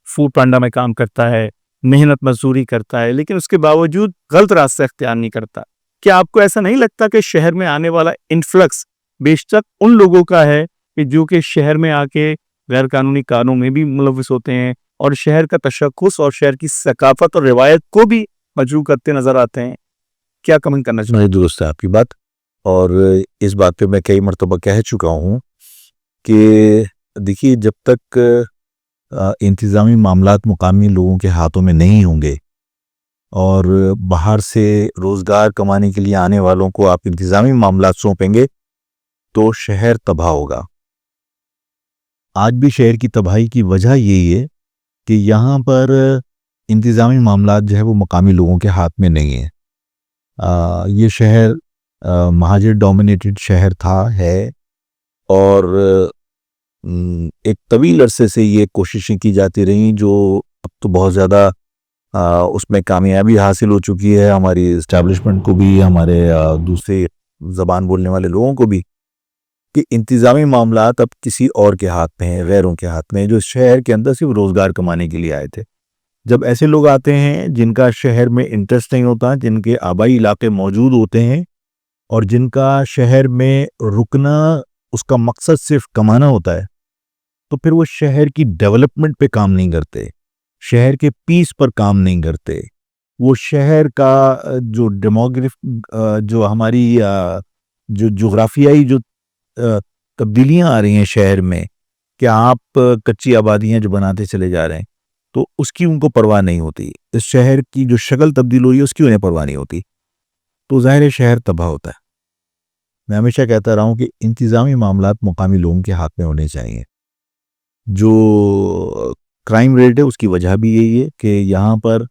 فوڈ پانڈا میں کام کرتا ہے، محنت مزدوری کرتا ہے، لیکن اس کے باوجود غلط راستہ اختیار نہیں کرتا۔ کیا آپ کو ایسا نہیں لگتا کہ شہر میں آنے والا انفلکس بیشتر ان لوگوں کا ہے کہ جو کہ شہر میں آ کے غیر قانونی کاموں میں بھی ملوث ہوتے ہیں اور شہر کا تشخص اور شہر کی ثقافت اور روایت کو بھی مجروح کرتے نظر آتے ہیں؟ کیا کمنٹ کرنا چاہتے ہیں؟ نہیں، درست ہے آپ کی بات، اور اس بات پہ میں کئی مرتبہ کہہ چکا ہوں کہ دیکھیے جب تک انتظامی معاملات مقامی لوگوں کے ہاتھوں میں نہیں ہوں گے اور باہر سے روزگار کمانے کے لیے آنے والوں کو آپ انتظامی معاملات سونپیں گے تو شہر تباہ ہوگا۔ آج بھی شہر کی تباہی کی وجہ یہی ہے کہ یہاں پر انتظامی معاملات جو ہے وہ مقامی لوگوں کے ہاتھ میں نہیں ہیں۔ یہ شہر مہاجر ڈومینیٹڈ شہر تھا، ہے، اور ایک طویل عرصے سے یہ کوششیں کی جاتی رہیں جو اب تو بہت زیادہ اس میں کامیابی حاصل ہو چکی ہے، ہماری اسٹیبلشمنٹ کو بھی، ہمارے دوسرے زبان بولنے والے لوگوں کو بھی، کہ انتظامی معاملات اب کسی اور کے ہاتھ میں ہیں، غیروں کے ہاتھ میں ہیں، جو شہر کے اندر صرف روزگار کمانے کے لیے آئے تھے۔ جب ایسے لوگ آتے ہیں جن کا شہر میں انٹرسٹ نہیں ہوتا، جن کے آبائی علاقے موجود ہوتے ہیں اور جن کا شہر میں رکنا اس کا مقصد صرف کمانا ہوتا ہے، تو پھر وہ شہر کی ڈیولپمنٹ پہ کام نہیں کرتے، شہر کے پیس پر کام نہیں کرتے، وہ شہر کا جو جو ہماری جو جغرافیائی جو تبدیلیاں آ رہی ہیں شہر میں، کہ آپ کچی آبادیاں جو بناتے چلے جا رہے ہیں، تو اس کی ان کو پرواہ نہیں ہوتی، اس شہر کی جو شکل تبدیل ہو رہی ہے اس کی انہیں پرواہ نہیں ہوتی، تو ظاہر شہر تباہ ہوتا ہے۔ میں ہمیشہ کہتا رہا ہوں کہ انتظامی معاملات مقامی لوگوں کے ہاتھ میں ہونے چاہیے۔ جو کرائم ریٹ ہے اس کی وجہ بھی یہی ہے کہ یہاں پر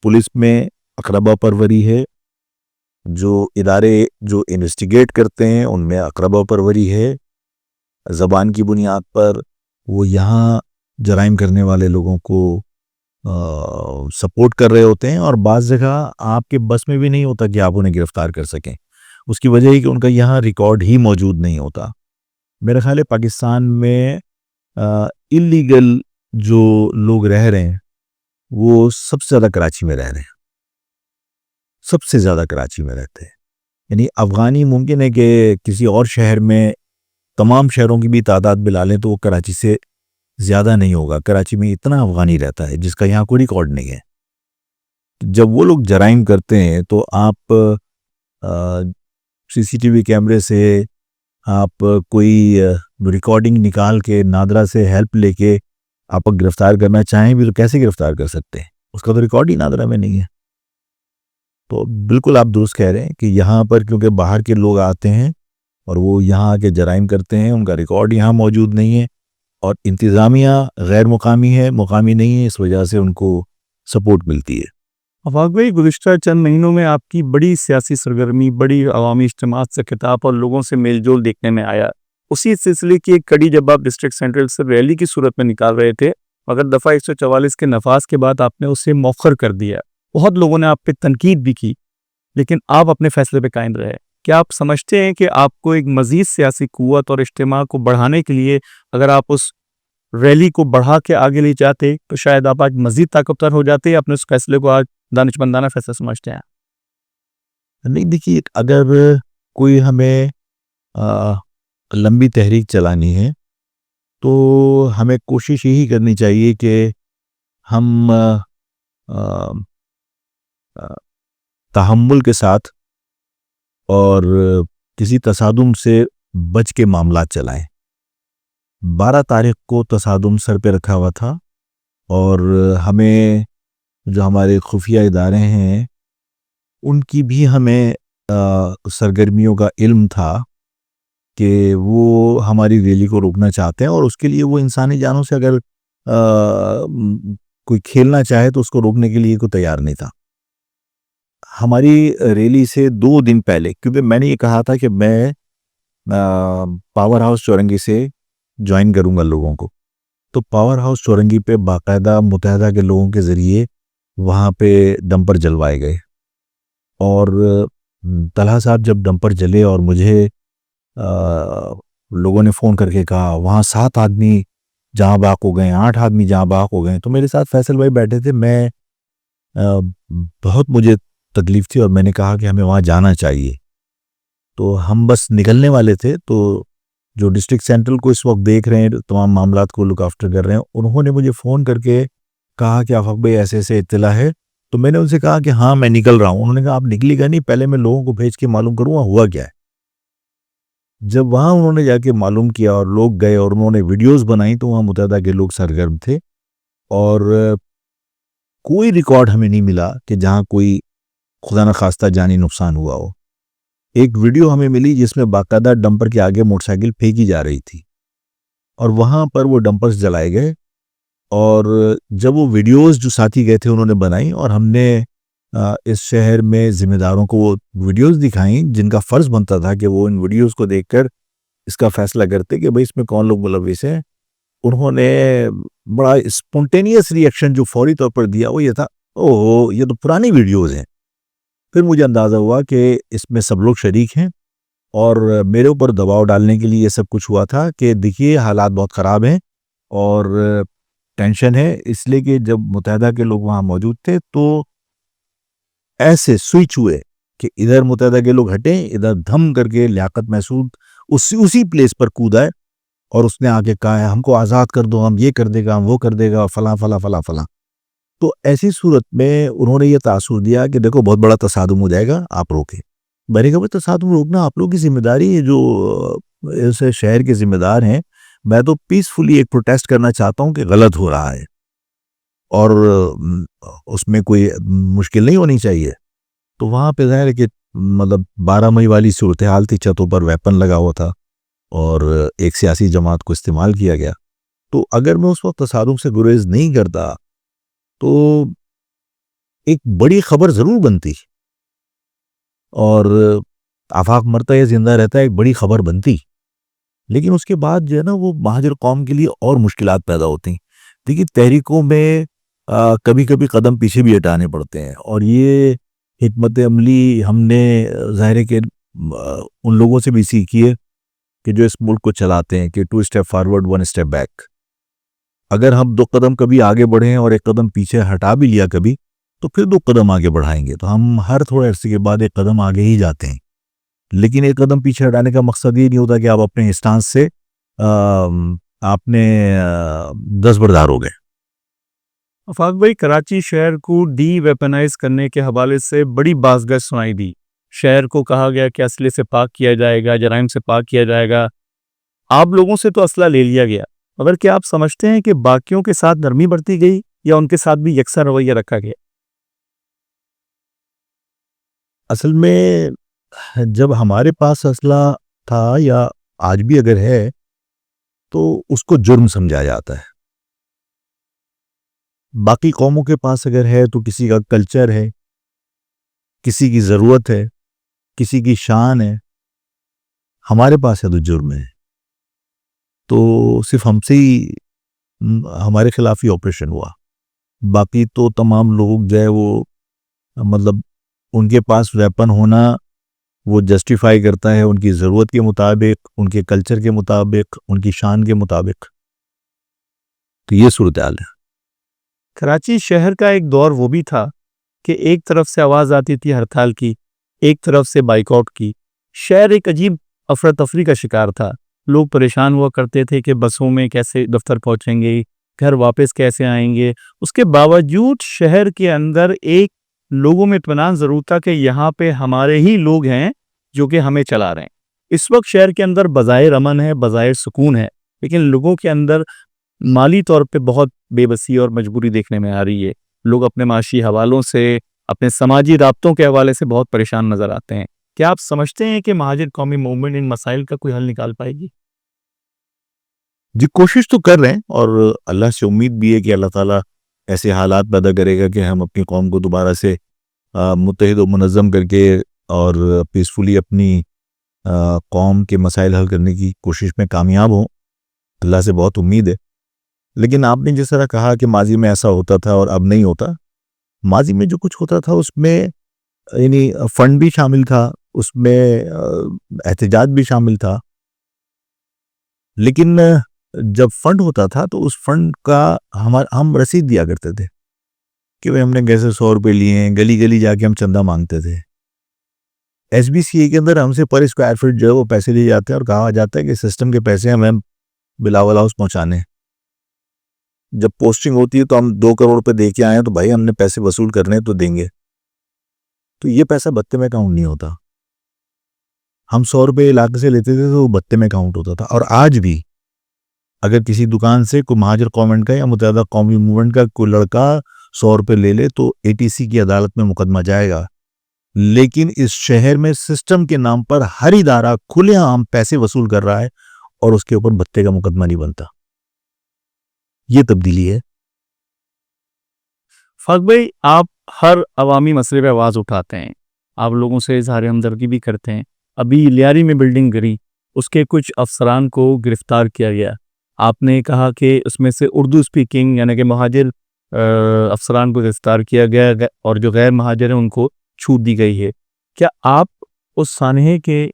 پولیس میں اقربا پروری ہے، جو ادارے جو انویسٹیگیٹ کرتے ہیں ان میں اقربا پروری ہے، زبان کی بنیاد پر وہ یہاں جرائم کرنے والے لوگوں کو سپورٹ کر رہے ہوتے ہیں، اور بعض جگہ آپ کے بس میں بھی نہیں ہوتا کہ آپ انہیں گرفتار کر سکیں۔ اس کی وجہ ہے کہ ان کا یہاں ریکارڈ ہی موجود نہیں ہوتا۔ میرا خیال ہے پاکستان میں اللیگل جو لوگ رہ رہے ہیں وہ سب سے زیادہ کراچی میں رہ رہے ہیں، سب سے زیادہ کراچی میں رہتے ہیں۔ یعنی افغانی ممکن ہے کہ کسی اور شہر میں تمام شہروں کی بھی تعداد ملا لیں تو وہ کراچی سے زیادہ نہیں ہوگا۔ کراچی میں اتنا افغانی رہتا ہے جس کا یہاں کوئی ریکارڈ نہیں ہے۔ جب وہ لوگ جرائم کرتے ہیں تو آپ سی سی ٹی وی کیمرے سے آپ کوئی ریکارڈنگ نکال کے نادرا سے ہیلپ لے کے آپ گرفتار کرنا چاہیں بھی تو کیسے گرفتار کر سکتے ہیں؟ اس کا تو ریکارڈ ہی نادرا میں نہیں ہے۔ تو بالکل آپ درست کہہ رہے ہیں کہ یہاں پر کیونکہ باہر کے لوگ آتے ہیں اور وہ یہاں کے جرائم کرتے ہیں، ان کا ریکارڈ یہاں موجود نہیں ہے، اور انتظامیہ غیر مقامی ہے، مقامی نہیں ہے، اس وجہ سے ان کو سپورٹ ملتی ہے۔ افاق بھائی، گزشتہ چند مہینوں میں آپ کی بڑی سیاسی سرگرمی، بڑی عوامی اجتماعات سے خطاب اور لوگوں سے میل جول دیکھنے میں آیا۔ اسی سلسلے کی ایک کڑی جب آپ ڈسٹرکٹ سینٹرل سے ریلی کی صورت میں نکال رہے تھے، مگر دفعہ 144 کے نفاذ کے بعد آپ نے اسے مؤخر کر دیا۔ بہت لوگوں نے آپ پہ تنقید بھی کی، لیکن آپ اپنے فیصلے پہ قائم رہے۔ کیا آپ سمجھتے ہیں کہ آپ کو ایک مزید سیاسی قوت اور اجتماع کو بڑھانے کے لیے اگر آپ اس ریلی کو بڑھا کے آگے لے جاتے تو شاید آپ آج مزید طاقتور ہو جاتے؟ اپنے اس فیصلے کو آج دانشمندانہ فیصلہ سمجھتے ہیں؟ نہیں، دیکھیے، اگر کوئی ہمیں لمبی تحریک چلانی ہے تو ہمیں کوشش یہی کرنی چاہیے کہ ہم تحمل کے ساتھ اور کسی تصادم سے بچ کے معاملات چلائیں۔ 12 تاریخ کو تصادم سر پہ رکھا ہوا تھا، اور ہمیں جو ہمارے خفیہ ادارے ہیں ان کی بھی ہمیں سرگرمیوں کا علم تھا کہ وہ ہماری ریلی کو روکنا چاہتے ہیں، اور اس کے لیے وہ انسانی جانوں سے اگر کوئی کھیلنا چاہے تو اس کو روکنے کے لیے کوئی تیار نہیں تھا۔ ہماری ریلی سے 2 دن پہلے، کیونکہ میں نے یہ کہا تھا کہ میں پاور ہاؤس چورنگی سے جوائن کروں گا لوگوں کو، تو پاور ہاؤس چورنگی پہ باقاعدہ متحدہ کے لوگوں کے ذریعے وہاں پہ ڈمپر جلوائے گئے، اور طلحہ صاحب جب ڈمپر جلے اور مجھے لوگوں نے فون کر کے کہا وہاں 7 آدمی جہاں باق ہو گئے، 8 آدمی جہاں باق ہو گئے، تو میرے ساتھ فیصل بھائی بیٹھے تھے. میں بہت مجھے تکلیف تھی اور میں نے کہا کہ ہمیں وہاں جانا چاہیے. تو ہم بس نکلنے والے تھے، تو جو ڈسٹرکٹ سینٹرل کو اس وقت دیکھ رہے ہیں، تمام معاملات کو لک آفٹر کر رہے ہیں، انہوں نے مجھے فون کر کے کہا کہ آفاق بھائی ایسے ایسے اطلاع ہے. تو میں نے ان سے کہا کہ ہاں میں نکل رہا ہوں. انہوں نے کہا آپ نکلی گا نہیں، پہلے میں لوگوں کو بھیج کے معلوم کروں گا ہوا کیا ہے. جب وہاں انہوں نے جا کے معلوم کیا اور لوگ گئے اور انہوں نے ویڈیوز بنائی، تو وہاں متحدہ کے لوگ سرگرم تھے، اور کوئی ریکارڈ ہمیں نہیں ملا کہ جہاں کوئی خدا نخواستہ جانی نقصان ہوا ہو. ایک ویڈیو ہمیں ملی جس میں باقاعدہ ڈمپر کے آگے موٹر سائیکل پھینکی جا رہی تھی، اور وہاں پر وہ ڈمپرز جلائے گئے. اور جب وہ ویڈیوز جو ساتھی گئے تھے انہوں نے بنائی، اور ہم نے اس شہر میں ذمہ داروں کو وہ ویڈیوز دکھائیں، جن کا فرض بنتا تھا کہ وہ ان ویڈیوز کو دیکھ کر اس کا فیصلہ کرتے کہ بھئی اس میں کون لوگ ملوث ہیں. انہوں نے بڑا اسپونٹینیس ریئیکشن جو فوری طور پر دیا وہ یہ تھا، اوہ یہ تو پرانی ویڈیوز ہیں. پھر مجھے اندازہ ہوا کہ اس میں سب لوگ شریک ہیں، اور میرے اوپر دباؤ ڈالنے کے لیے یہ سب کچھ ہوا تھا کہ دیکھیے حالات بہت خراب ہیں اور ٹینشن ہے. اس لیے کہ جب متحدہ کے لوگ وہاں موجود تھے تو ایسے سوئچ ہوئے کہ ادھر متحدہ کے لوگ ہٹیں، ادھر دھم کر کے لیاقت محسود اسی پلیس پر کودا ہے، اور اس نے آگے کہا ہے ہم کو آزاد کر دو، ہم یہ کر دے گا، ہم وہ کر دے گا، فلاں فلاں فلاں فلاں. تو ایسی صورت میں انہوں نے یہ تاثر دیا کہ دیکھو بہت بڑا تصادم ہو جائے گا، آپ روکیں. میں نے کہا بھائی تصادم روکنا آپ لوگوں کی ذمہ داری ہے، جو اس شہر کے ذمہ دار ہیں. میں تو پیسفلی ایک پروٹیسٹ کرنا چاہتا ہوں کہ غلط ہو رہا ہے، اور اس میں کوئی مشکل نہیں ہونی چاہیے. تو وہاں پہ ظاہر ہے کہ مطلب 12 مئی والی صورتحال تھی، چھتوں پر ویپن لگا ہوا تھا اور ایک سیاسی جماعت کو استعمال کیا گیا. تو اگر میں اس وقت تصادم سے گریز نہیں کرتا تو ایک بڑی خبر ضرور بنتی، اور آفاق مرتا ہے زندہ رہتا ہے ایک بڑی خبر بنتی. لیکن اس کے بعد جو ہے نا وہ مہاجر قوم کے لیے اور مشکلات پیدا ہوتی ہیں. دیکھیے تحریکوں میں کبھی کبھی قدم پیچھے بھی ہٹانے پڑتے ہیں، اور یہ حکمت عملی ہم نے ظاہر ہے کہ ان لوگوں سے بھی سیکھی ہے کہ جو اس ملک کو چلاتے ہیں کہ 2 اسٹیپ فارورڈ 1 اسٹیپ بیک. اگر ہم 2 قدم کبھی آگے بڑھیں اور 1 قدم پیچھے ہٹا بھی لیا کبھی، تو پھر 2 قدم آگے بڑھائیں گے. تو ہم ہر تھوڑے عرصے کے بعد 1 قدم آگے ہی جاتے ہیں. لیکن 1 قدم پیچھے ہٹانے کا مقصد یہ نہیں ہوتا کہ آپ اپنے اسٹانس سے آپ نے دستبردار ہو گئے. آفاق بھائی، کراچی شہر کو ڈی ویپنائز کرنے کے حوالے سے بڑی باز گشت سنائی دی. شہر کو کہا گیا کہ اسلحے سے پاک کیا جائے گا، جرائم سے پاک کیا جائے گا. آپ لوگوں سے تو اسلحہ لے لیا گیا، مگر کیا آپ سمجھتے ہیں کہ باقیوں کے ساتھ نرمی برتی گئی یا ان کے ساتھ بھی یکساں رویہ رکھا گیا؟ اصل میں جب ہمارے پاس اسلحہ تھا یا آج بھی اگر ہے تو اس کو جرم سمجھا جاتا ہے. باقی قوموں کے پاس اگر ہے تو کسی کا کلچر ہے، کسی کی ضرورت ہے، کسی کی شان ہے. ہمارے پاس ہے تو جرم ہے. تو صرف ہم سے ہی ہمارے خلاف ہی آپریشن ہوا. باقی تو تمام لوگ جو ہے وہ مطلب ان کے پاس ویپن ہونا وہ جسٹیفائی کرتا ہے ان کی ضرورت کے مطابق، ان کے کلچر کے مطابق، ان کی شان کے مطابق. تو یہ صورتحال ہے. کراچی شہر کا ایک دور وہ بھی تھا کہ ایک طرف سے آواز آتی تھی ہڑتال کی، ایک طرف سے بائیک آؤٹ کی. شہر ایک عجیب افراتفری کا شکار تھا. لوگ پریشان ہوا کرتے تھے کہ بسوں میں کیسے دفتر پہنچیں گے، گھر واپس کیسے آئیں گے. اس کے باوجود شہر کے اندر ایک لوگوں میں اطمینان ضرور تھا کہ یہاں پہ ہمارے ہی لوگ ہیں جو کہ ہمیں چلا رہے ہیں. اس وقت شہر کے اندر بظاہر امن ہے، بظاہر سکون ہے، لیکن لوگوں کے اندر مالی طور پہ بہت بے بسی اور مجبوری دیکھنے میں آ رہی ہے. لوگ اپنے معاشی حوالوں سے، اپنے سماجی رابطوں کے حوالے سے بہت پریشان نظر آتے ہیں. کیا آپ سمجھتے ہیں کہ مہاجر قومی موومنٹ ان مسائل کا کوئی حل نکال پائے گی؟ جی کوشش تو کر رہے ہیں، اور اللہ سے امید بھی ہے کہ اللہ تعالیٰ ایسے حالات پیدا کرے گا کہ ہم اپنی قوم کو دوبارہ سے متحد و منظم کر کے اور پیسفلی اپنی قوم کے مسائل حل کرنے کی کوشش میں کامیاب ہوں. اللہ سے بہت امید ہے. لیکن آپ نے جس طرح کہا کہ ماضی میں ایسا ہوتا تھا اور اب نہیں ہوتا، ماضی میں جو کچھ ہوتا تھا اس میں یعنی فنڈ بھی شامل تھا، اس میں احتجاج بھی شامل تھا، لیکن جب فنڈ ہوتا تھا تو اس فنڈ کا ہم رسید دیا کرتے تھے کہ ہم نے کیسے 100 روپے لیے ہیں، گلی گلی جا کے ہم چندہ مانگتے تھے۔ ایس بی سی اے کے اندر ہم سے پر اسکوائر فٹ جو ہے وہ پیسے لیے جاتے ہیں اور کہا جاتا ہے کہ سسٹم کے پیسے ہمیں بلاول ہاؤس پہنچانے ہیں۔ جب پوسٹنگ ہوتی ہے تو ہم 2 کروڑ روپے دے کے آئے ہیں تو بھائی ہم نے پیسے وصول کرنے تو دیں گے، تو یہ پیسہ بھتے میں کاؤنٹ نہیں ہوتا۔ ہم 100 روپے علاقے سے لیتے تھے تو وہ بھتے میں کاؤنٹ ہوتا تھا۔ اور آج بھی اگر کسی دکان سے کوئی مہاجر قوم کا یا متحدہ قومی موومنٹ کا کوئی لڑکا 100 روپے لے لے تو اے ٹی سی کی عدالت میں مقدمہ جائے گا، لیکن اس شہر میں سسٹم کے نام پر ہر ادارہ کھلے عام پیسے وصول کر رہا ہے اور اس کے اوپر بھتے کا مقدمہ نہیں بنتا۔ یہ تبدیلی ہے۔ فاق بھائی، آپ ہر عوامی مسئلے پہ آواز اٹھاتے ہیں، آپ لوگوں سے اظہار ہمدردی بھی کرتے ہیں۔ ابھی لیاری میں بلڈنگ گری، اس کے کچھ افسران کو گرفتار کیا گیا، آپ نے کہا کہ اس میں سے اردو سپیکنگ یعنی کہ مہاجر افسران کو گرفتار کیا گیا اور جو غیر مہاجر ہیں ان کو چھوٹ دی گئی ہے۔ کیا آپ اس سانحے کے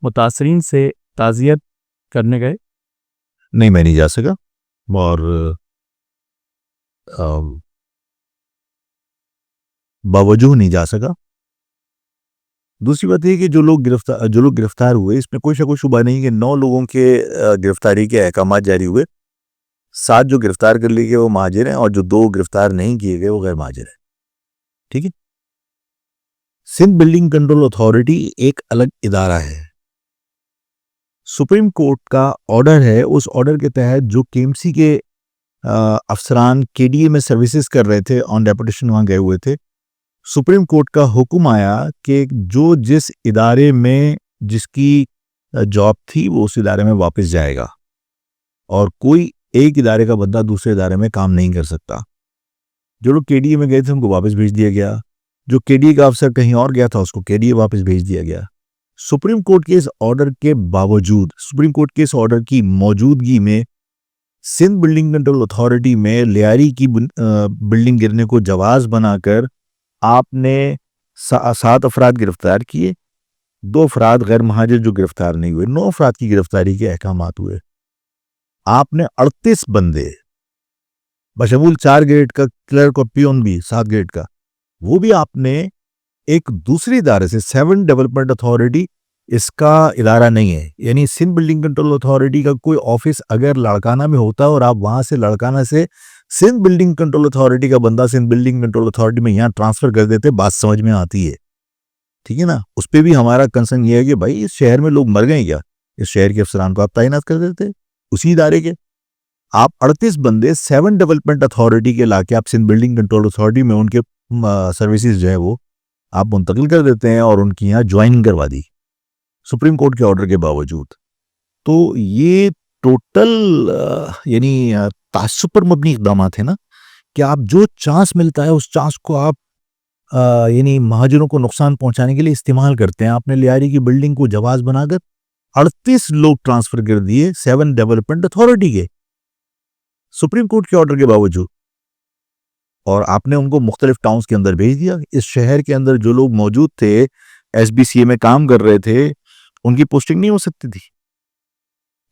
متاثرین سے تعزیت کرنے گئے؟ نہیں، میں نہیں جا سکا اور باوجود نہیں جا سکا۔ دوسری بات یہ کہ جو لوگ گرفتار ہوئے اس میں کوئی شک و شبہ نہیں کہ 9 لوگوں کے گرفتاری کے احکامات جاری ہوئے، 7 جو گرفتار کر لیے گئے وہ مہاجر ہیں اور جو 2 گرفتار نہیں کیے گئے وہ غیر مہاجر ہیں۔ ٹھیک ہے۔ سندھ بلڈنگ کنٹرول اتھارٹی ایک الگ ادارہ ہے، سپریم کورٹ کا آرڈر ہے، اس آرڈر کے تحت جو کے ایم سی کے افسران کے ڈی اے میں سروسز کر رہے تھے آن ڈیپوٹیشن وہاں گئے ہوئے تھے، سپریم کورٹ کا حکم آیا کہ جو جس ادارے میں جس کی جاب تھی وہ اس ادارے میں واپس جائے گا اور کوئی ایک ادارے کا بندہ دوسرے ادارے میں کام نہیں کر سکتا۔ جو لوگ کے ڈی اے میں گئے تھے ان کو واپس بھیج دیا گیا، جو کے ڈی اے کا افسر کہیں اور گیا تھا اس کو کے ڈی اے واپس بھیج دیا گیا۔ سپریم کورٹ کے اس آرڈر کے باوجود، سپریم کورٹ کے اس آرڈر کی موجودگی میں سندھ بلڈنگ کنٹرول اتھارٹی میں لیاری کی بلڈنگ گرنے کو جواز بنا کر آپ نے 7 افراد گرفتار کیے، 2 افراد غیر مہاجر جو گرفتار نہیں ہوئے، 9 افراد کی گرفتاری کے احکامات ہوئے۔ آپ نے 38 بندے بشمول 4 گریڈ کا کلرک اور پیون بھی 7 گریڈ کا، وہ بھی آپ نے ایک دوسری ادارے سے 7 ڈیولپمنٹ اتھارٹی اس کا ادارہ نہیں ہے، یعنی سندھ بلڈنگ کنٹرول اتھارٹی کا کوئی آفس اگر لاڑکانہ میں ہوتا اور آپ وہاں سے لاڑکانہ سے سندھ بلڈنگ کنٹرول اتھارٹی کا بندہ سندھ بلڈنگ کنٹرول اتھارٹی میں یہاں ٹرانسفر کر دیتے، بات سمجھ میں آتی ہے۔ ٹھیک ہے نا، اس پہ بھی ہمارا کنسرن یہ ہے کہ بھائی اس شہر میں لوگ مر گئے کیا، اس شہر کے افسران کو آپ تعینات کر دیتے اسی ادارے کے۔ آپ 38 بندے 7 ڈیولپمنٹ اتھارٹی کے لا کے آپ سندھ بلڈنگ کنٹرول اتھارٹی میں ان کے سروسز جو ہے وہ آپ منتقل کر دیتے ہیں اور ان کی یہاں جوائننگ کروا دی سپریم کورٹ کے آرڈر کے باوجود۔ تو یہ ٹوٹل یعنی تعصب پر مبنی اقدامات ہیں نا، کہ آپ جو چانس ملتا ہے اس چانس کو آپ یعنی مہاجروں کو نقصان پہنچانے کے لیے استعمال کرتے ہیں۔ آپ نے لیاری کی بلڈنگ کو جواز بنا کر 38 لوگ ٹرانسفر کر دیے 7 ڈیولپمنٹ اتھارٹی کے سپریم کورٹ کے آرڈر کے باوجود، اور آپ نے ان کو مختلف ٹاؤنز کے اندر بھیج دیا۔ اس شہر کے اندر جو لوگ موجود تھے ایس بی سی اے میں کام کر رہے تھے ان کی پوسٹنگ نہیں ہو سکتی تھی۔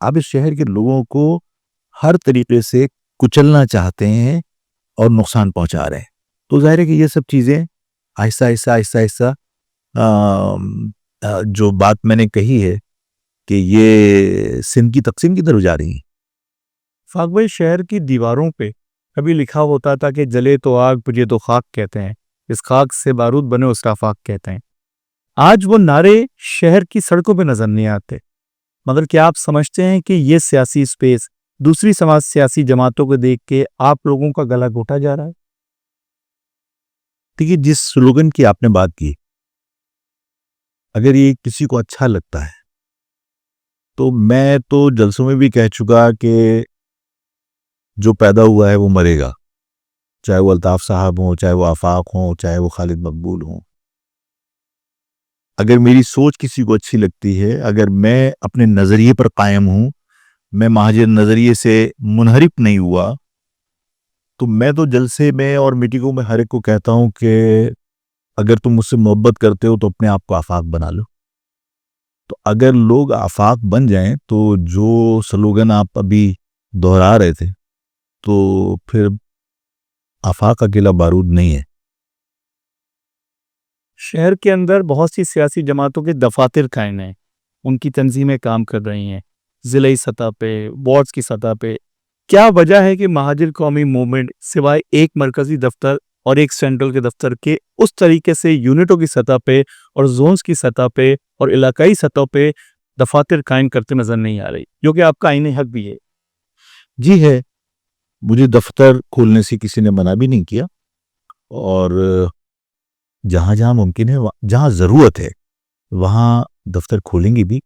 آپ اس شہر کے لوگوں کو ہر طریقے سے کچلنا چاہتے ہیں اور نقصان پہنچا رہے ہیں۔ تو ظاہر ہے کہ یہ سب چیزیں آہستہ آہستہ جو بات میں نے کہی ہے کہ یہ سندھ کی تقسیم کی طرف جا رہی ہیں۔ فاق بھائی، شہر کی دیواروں پہ کبھی لکھا ہوتا تھا کہ جلے تو آگ بجھے تو خاک کہتے ہیں، اس خاک سے بارود بنے اس کا فاق کہتے ہیں۔ آج وہ نعرے شہر کی سڑکوں پہ نظر نہیں آتے، مگر کیا آپ سمجھتے ہیں کہ یہ سیاسی سپیس دوسری سیاسی جماعتوں کو دیکھ کے آپ لوگوں کا گلا گھوٹا جا رہا ہے؟ دیکھیے، جس سلوگن کی آپ نے بات کی، اگر یہ کسی کو اچھا لگتا ہے تو میں تو جلسوں میں بھی کہہ چکا کہ جو پیدا ہوا ہے وہ مرے گا، چاہے وہ الطاف صاحب ہوں، چاہے وہ آفاق ہوں، چاہے وہ خالد مقبول ہوں۔ اگر میری سوچ کسی کو اچھی لگتی ہے، اگر میں اپنے نظریے پر قائم ہوں، میں مہاجر نظریے سے منحرف نہیں ہوا، تو میں تو جلسے میں اور میٹنگوں میں ہر ایک کو کہتا ہوں کہ اگر تم مجھ سے محبت کرتے ہو تو اپنے آپ کو آفاق بنا لو. تو اگر لوگ آفاق بن جائیں تو جو سلوگن آپ ابھی دہرا رہے تھے تو پھر آفاق اکیلا بارود نہیں ہے. شہر کے اندر بہت سی سیاسی جماعتوں کے دفاتر قائم ہیں، ان کی تنظیمیں کام کر رہی ہیں ضلعی سطح پہ، وارڈز کی سطح پہ. کیا وجہ ہے کہ مہاجر قومی موومنٹ سوائے ایک مرکزی دفتر اور ایک سینٹرل کے دفتر کے اس طریقے سے یونٹوں کی سطح پہ اور زونز کی سطح پہ اور علاقائی سطح پہ دفاتر قائم کرتے نظر نہیں آ رہی، جو کہ آپ کا آئینی حق بھی ہے؟ جی ہے، مجھے دفتر کھولنے سے کسی نے منع بھی نہیں کیا، اور جہاں جہاں ممکن ہے جہاں ضرورت ہے وہاں دفتر کھولیں گے بھی.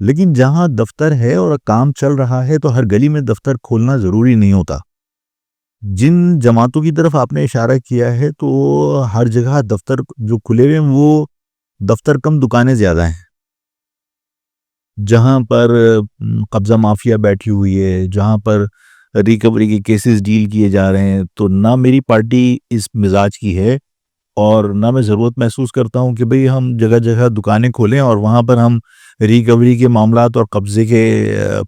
لیکن جہاں دفتر ہے اور کام چل رہا ہے تو ہر گلی میں دفتر کھولنا ضروری نہیں ہوتا. جن جماعتوں کی طرف آپ نے اشارہ کیا ہے تو ہر جگہ دفتر جو کھلے ہوئے ہیں وہ دفتر کم دکانیں زیادہ ہیں. جہاں پر قبضہ مافیا بیٹھی ہوئی ہے، جہاں پر ریکوری کے کیسز ڈیل کیے جا رہے ہیں، تو نہ میری پارٹی اس مزاج کی ہے اور نہ میں ضرورت محسوس کرتا ہوں کہ بھئی ہم جگہ جگہ دکانیں کھولیں اور وہاں پر ہم ریکوری کے معاملات اور قبضے کے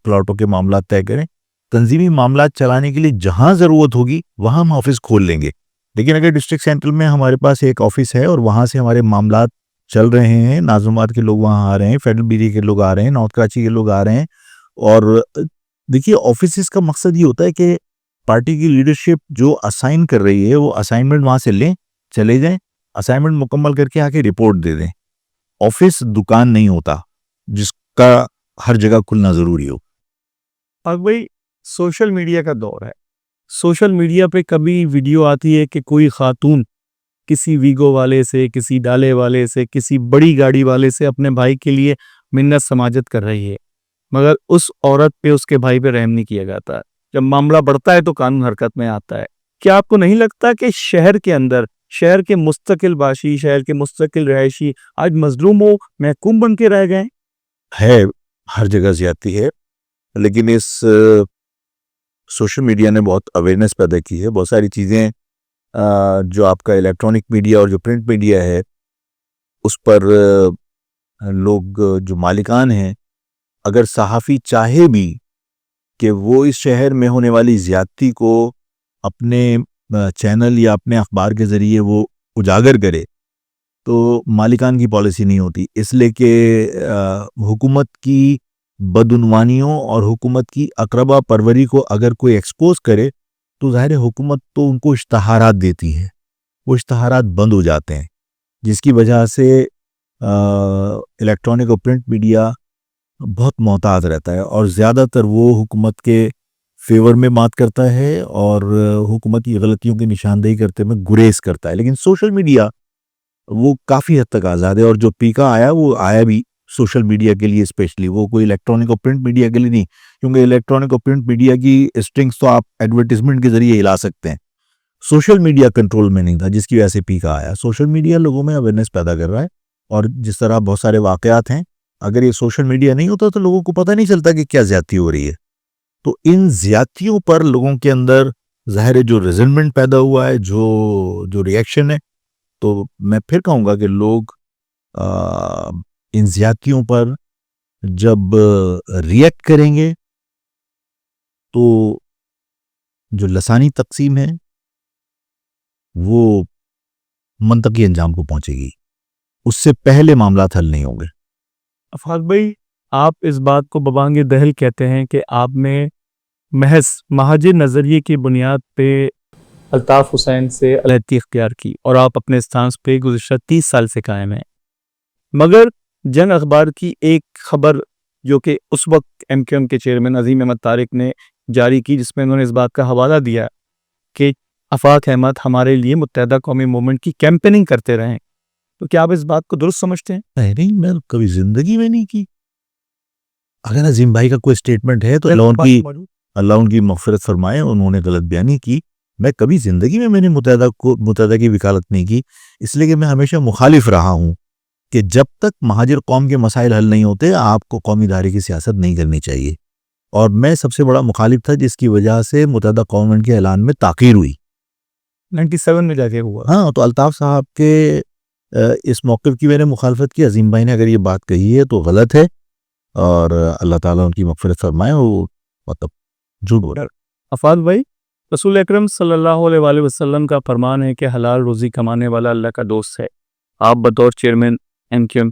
پلاٹوں کے معاملات طے کریں. تنظیمی معاملات چلانے کے لیے جہاں ضرورت ہوگی وہاں ہم آفس کھول لیں گے. لیکن اگر ڈسٹرکٹ سینٹرل میں ہمارے پاس ایک آفس ہے اور وہاں سے ہمارے معاملات چل رہے ہیں، نازمات کے لوگ وہاں آ رہے ہیں، فیڈرل بیری کے لوگ آ رہے ہیں، نارتھ کراچی کے لوگ آ رہے ہیں، اور دیکھیے آفیسز کا مقصد یہ ہوتا ہے کہ پارٹی کی لیڈرشپ جو اسائن کر رہی ہے وہ اسائنمنٹ وہاں سے لیں، چلے جائیں، اسائنمنٹ مکمل کر کے آ کے رپورٹ دے دیں. آفس دکان نہیں ہوتا جس کا ہر جگہ کھلنا ضروری ہو. اور بھائی سوشل میڈیا کا دور ہے، سوشل میڈیا پہ کبھی ویڈیو آتی ہے کہ کوئی خاتون کسی ویگو والے سے، کسی ڈالے والے سے، کسی بڑی گاڑی والے سے اپنے بھائی کے لیے منت سماجت کر رہی ہے، مگر اس عورت پہ، اس کے بھائی پہ رحم نہیں کیا جاتا. جب معاملہ بڑھتا ہے تو قانون حرکت میں آتا ہے. کیا آپ کو نہیں لگتا کہ شہر کے اندر، شہر کے مستقل باشی، شہر کے مستقل رہائشی آج مظلوم و محکوم بن کے رہ گئے؟ ہے، ہر جگہ زیادتی ہے، لیکن اس سوشل میڈیا نے بہت اویئرنیس پیدا کی ہے. بہت ساری چیزیں جو آپ کا الیکٹرانک میڈیا اور جو پرنٹ میڈیا ہے اس پر لوگ جو مالکان ہیں، اگر صحافی چاہے بھی کہ وہ اس شہر میں ہونے والی زیادتی کو اپنے چینل یا اپنے اخبار کے ذریعے وہ اجاگر کرے تو مالکان کی پالیسی نہیں ہوتی. اس لیے کہ حکومت کی بدعنوانیوں اور حکومت کی اقربا پروری کو اگر کوئی ایکسپوز کرے تو ظاہر حکومت تو ان کو اشتہارات دیتی ہے، وہ اشتہارات بند ہو جاتے ہیں، جس کی وجہ سے الیکٹرانک اور پرنٹ میڈیا بہت محتاط رہتا ہے اور زیادہ تر وہ حکومت کے فیور میں بات کرتا ہے اور حکومت کی غلطیوں کی نشاندہی کرتے میں گریز کرتا ہے. لیکن سوشل میڈیا وہ کافی حد تک آزاد ہے، اور جو پیکا آیا وہ آیا بھی سوشل میڈیا کے لیے اسپیشلی، وہ کوئی الیکٹرانک اور پرنٹ میڈیا کے لیے نہیں، کیونکہ الیکٹرانک اور پرنٹ میڈیا کی اسٹرنگس تو آپ ایڈورٹیزمنٹ کے ذریعے ہلا سکتے ہیں. سوشل میڈیا کنٹرول میں نہیں تھا، جس کی وجہ سے پیکا آیا. سوشل میڈیا لوگوں میں اویئرنیس پیدا کر رہا ہے، اور جس طرح بہت سارے واقعات ہیں، اگر یہ سوشل میڈیا نہیں ہوتا تو لوگوں کو پتہ نہیں چلتا کہ کیا زیادتی ہو رہی ہے. تو ان زیادتیوں پر لوگوں کے اندر ظاہر جو ریزنمنٹ پیدا ہوا ہے، جو ریئیکشن ہے، تو میں پھر کہوں گا کہ لوگ ان زیادتیوں پر جب ریئیکٹ کریں گے تو جو لسانی تقسیم ہے وہ منطقی انجام کو پہنچے گی، اس سے پہلے معاملات حل نہیں ہوں گے. افاق بھائی، آپ اس بات کو ببانگ دہل کہتے ہیں کہ آپ نے محض مہاجر نظریے کی بنیاد پہ الطاف حسین سے علیحدگی اختیار کی اور آپ اپنے اسٹانس پہ گزشتہ 30 سال سے قائم ہیں. مگر جنگ اخبار کی ایک خبر جو کہ اس وقت ایم کیو ایم کے چیئرمین عظیم احمد طارق نے جاری کی، جس میں انہوں نے اس بات کا حوالہ دیا کہ آفاق احمد ہمارے لیے متحدہ قومی موومنٹ کی کیمپیننگ کرتے رہیں، تو کیا آپ اس بات کو درست سمجھتے ہیں؟ نہیں، میں کبھی زندگی میں نہیں کی. اگر عظیم بھائی کا کوئی سٹیٹمنٹ ہے تو اللہ ان کی مغفرت فرمائے، انہوں نے غلط بیانی کی. میں کبھی زندگی میں نے متحدہ کی وکالت نہیں کی، اس لیے کہ میں ہمیشہ مخالف رہا ہوں کہ جب تک مہاجر قوم کے مسائل حل نہیں ہوتے آپ کو قومی دھارے کی سیاست نہیں کرنی چاہیے. اور میں سب سے بڑا مخالف تھا، جس کی وجہ سے متحدہ قوم کے اعلان میں تاخیر ہوئی۔ 97 میں جا کے ہوا۔ ہاں، تو الطاف صاحب کے اس موقف کی میں نے مخالفت کی۔ عظیم بھائی نے اگر یہ بات کہی ہے تو غلط ہے، اور اللہ تعالیٰ ان کی مغفرت فرمائے۔ وہ مطلب جھوٹ بول رہا ہے۔ افاد بھائی، رسول اکرم صلی اللہ علیہ وآلہ وسلم کا فرمان ہے کہ حلال روزی کمانے والا اللہ کا دوست ہے۔ آپ بطور چیئرمین MQM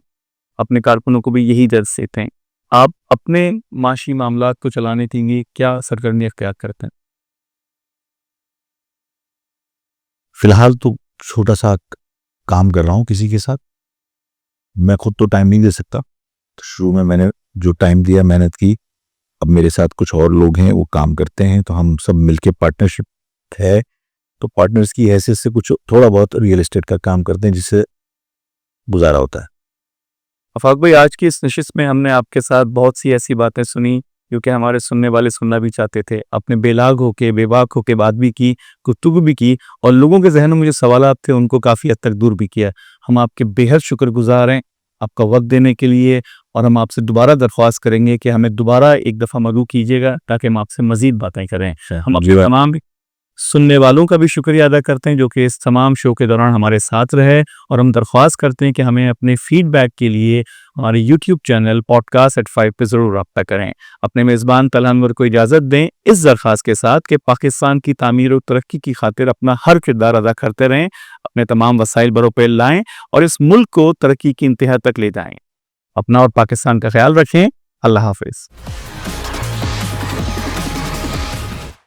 اپنے کارکنوں کو بھی یہی درس دیتے ہیں۔ آپ اپنے معاشی معاملات کو چلانے کے لیے کیا سرگرمی اختیار کرتے ہیں؟ فی الحال تو چھوٹا سا کام کر رہا ہوں کسی کے ساتھ، میں خود تو ٹائم نہیں دے سکتا۔ شروع میں نے جو ٹائم دیا، محنت کی، اب میرے ساتھ کچھ اور لوگ ہیں وہ کام کرتے ہیں، تو ہم سب مل کے پارٹنرشپ ہے، تو پارٹنرز کی حیثیت سے کچھ تھوڑا بہت ریئل اسٹیٹ کا کام کرتے ہیں، جس سے گزارا ہوتا ہے۔ افاق بھائی، آج کی اس نشست میں ہم نے آپ کے ساتھ بہت سی ایسی باتیں سنی جو کہ ہمارے سننے والے سننا بھی چاہتے تھے۔ اپنے بے لاگ ہو کے، بے باک ہو کے بات بھی کی، گفتگو بھی کی، اور لوگوں کے ذہنوں میں جو سوالات تھے ان کو کافی حد تک دور بھی کیا۔ ہم آپ کے بے حد شکر گزار ہیں آپ کا وقت دینے کے لیے، اور ہم آپ سے دوبارہ درخواست کریں گے کہ ہمیں دوبارہ ایک دفعہ مدعو کیجیے گا تاکہ ہم آپ سے مزید باتیں کریں۔ ہم اپنے تمام سننے والوں کا بھی شکریہ ادا کرتے ہیں جو کہ اس تمام شو کے دوران ہمارے ساتھ رہے، اور ہم درخواست کرتے ہیں کہ ہمیں اپنے فیڈ بیک کے لیے ہمارے یوٹیوب چینل podcast@5 پہ ضرور رابطہ کریں۔ اپنے میزبان طلحہ انور کو اجازت دیں اس درخواست کے ساتھ کہ پاکستان کی تعمیر و ترقی کی خاطر اپنا ہر کردار ادا کرتے رہیں، اپنے تمام وسائل بروپیل لائیں اور اس ملک کو ترقی کی انتہا تک لے جائیں۔ اپنا اور پاکستان کا خیال رکھیں۔ اللہ حافظ۔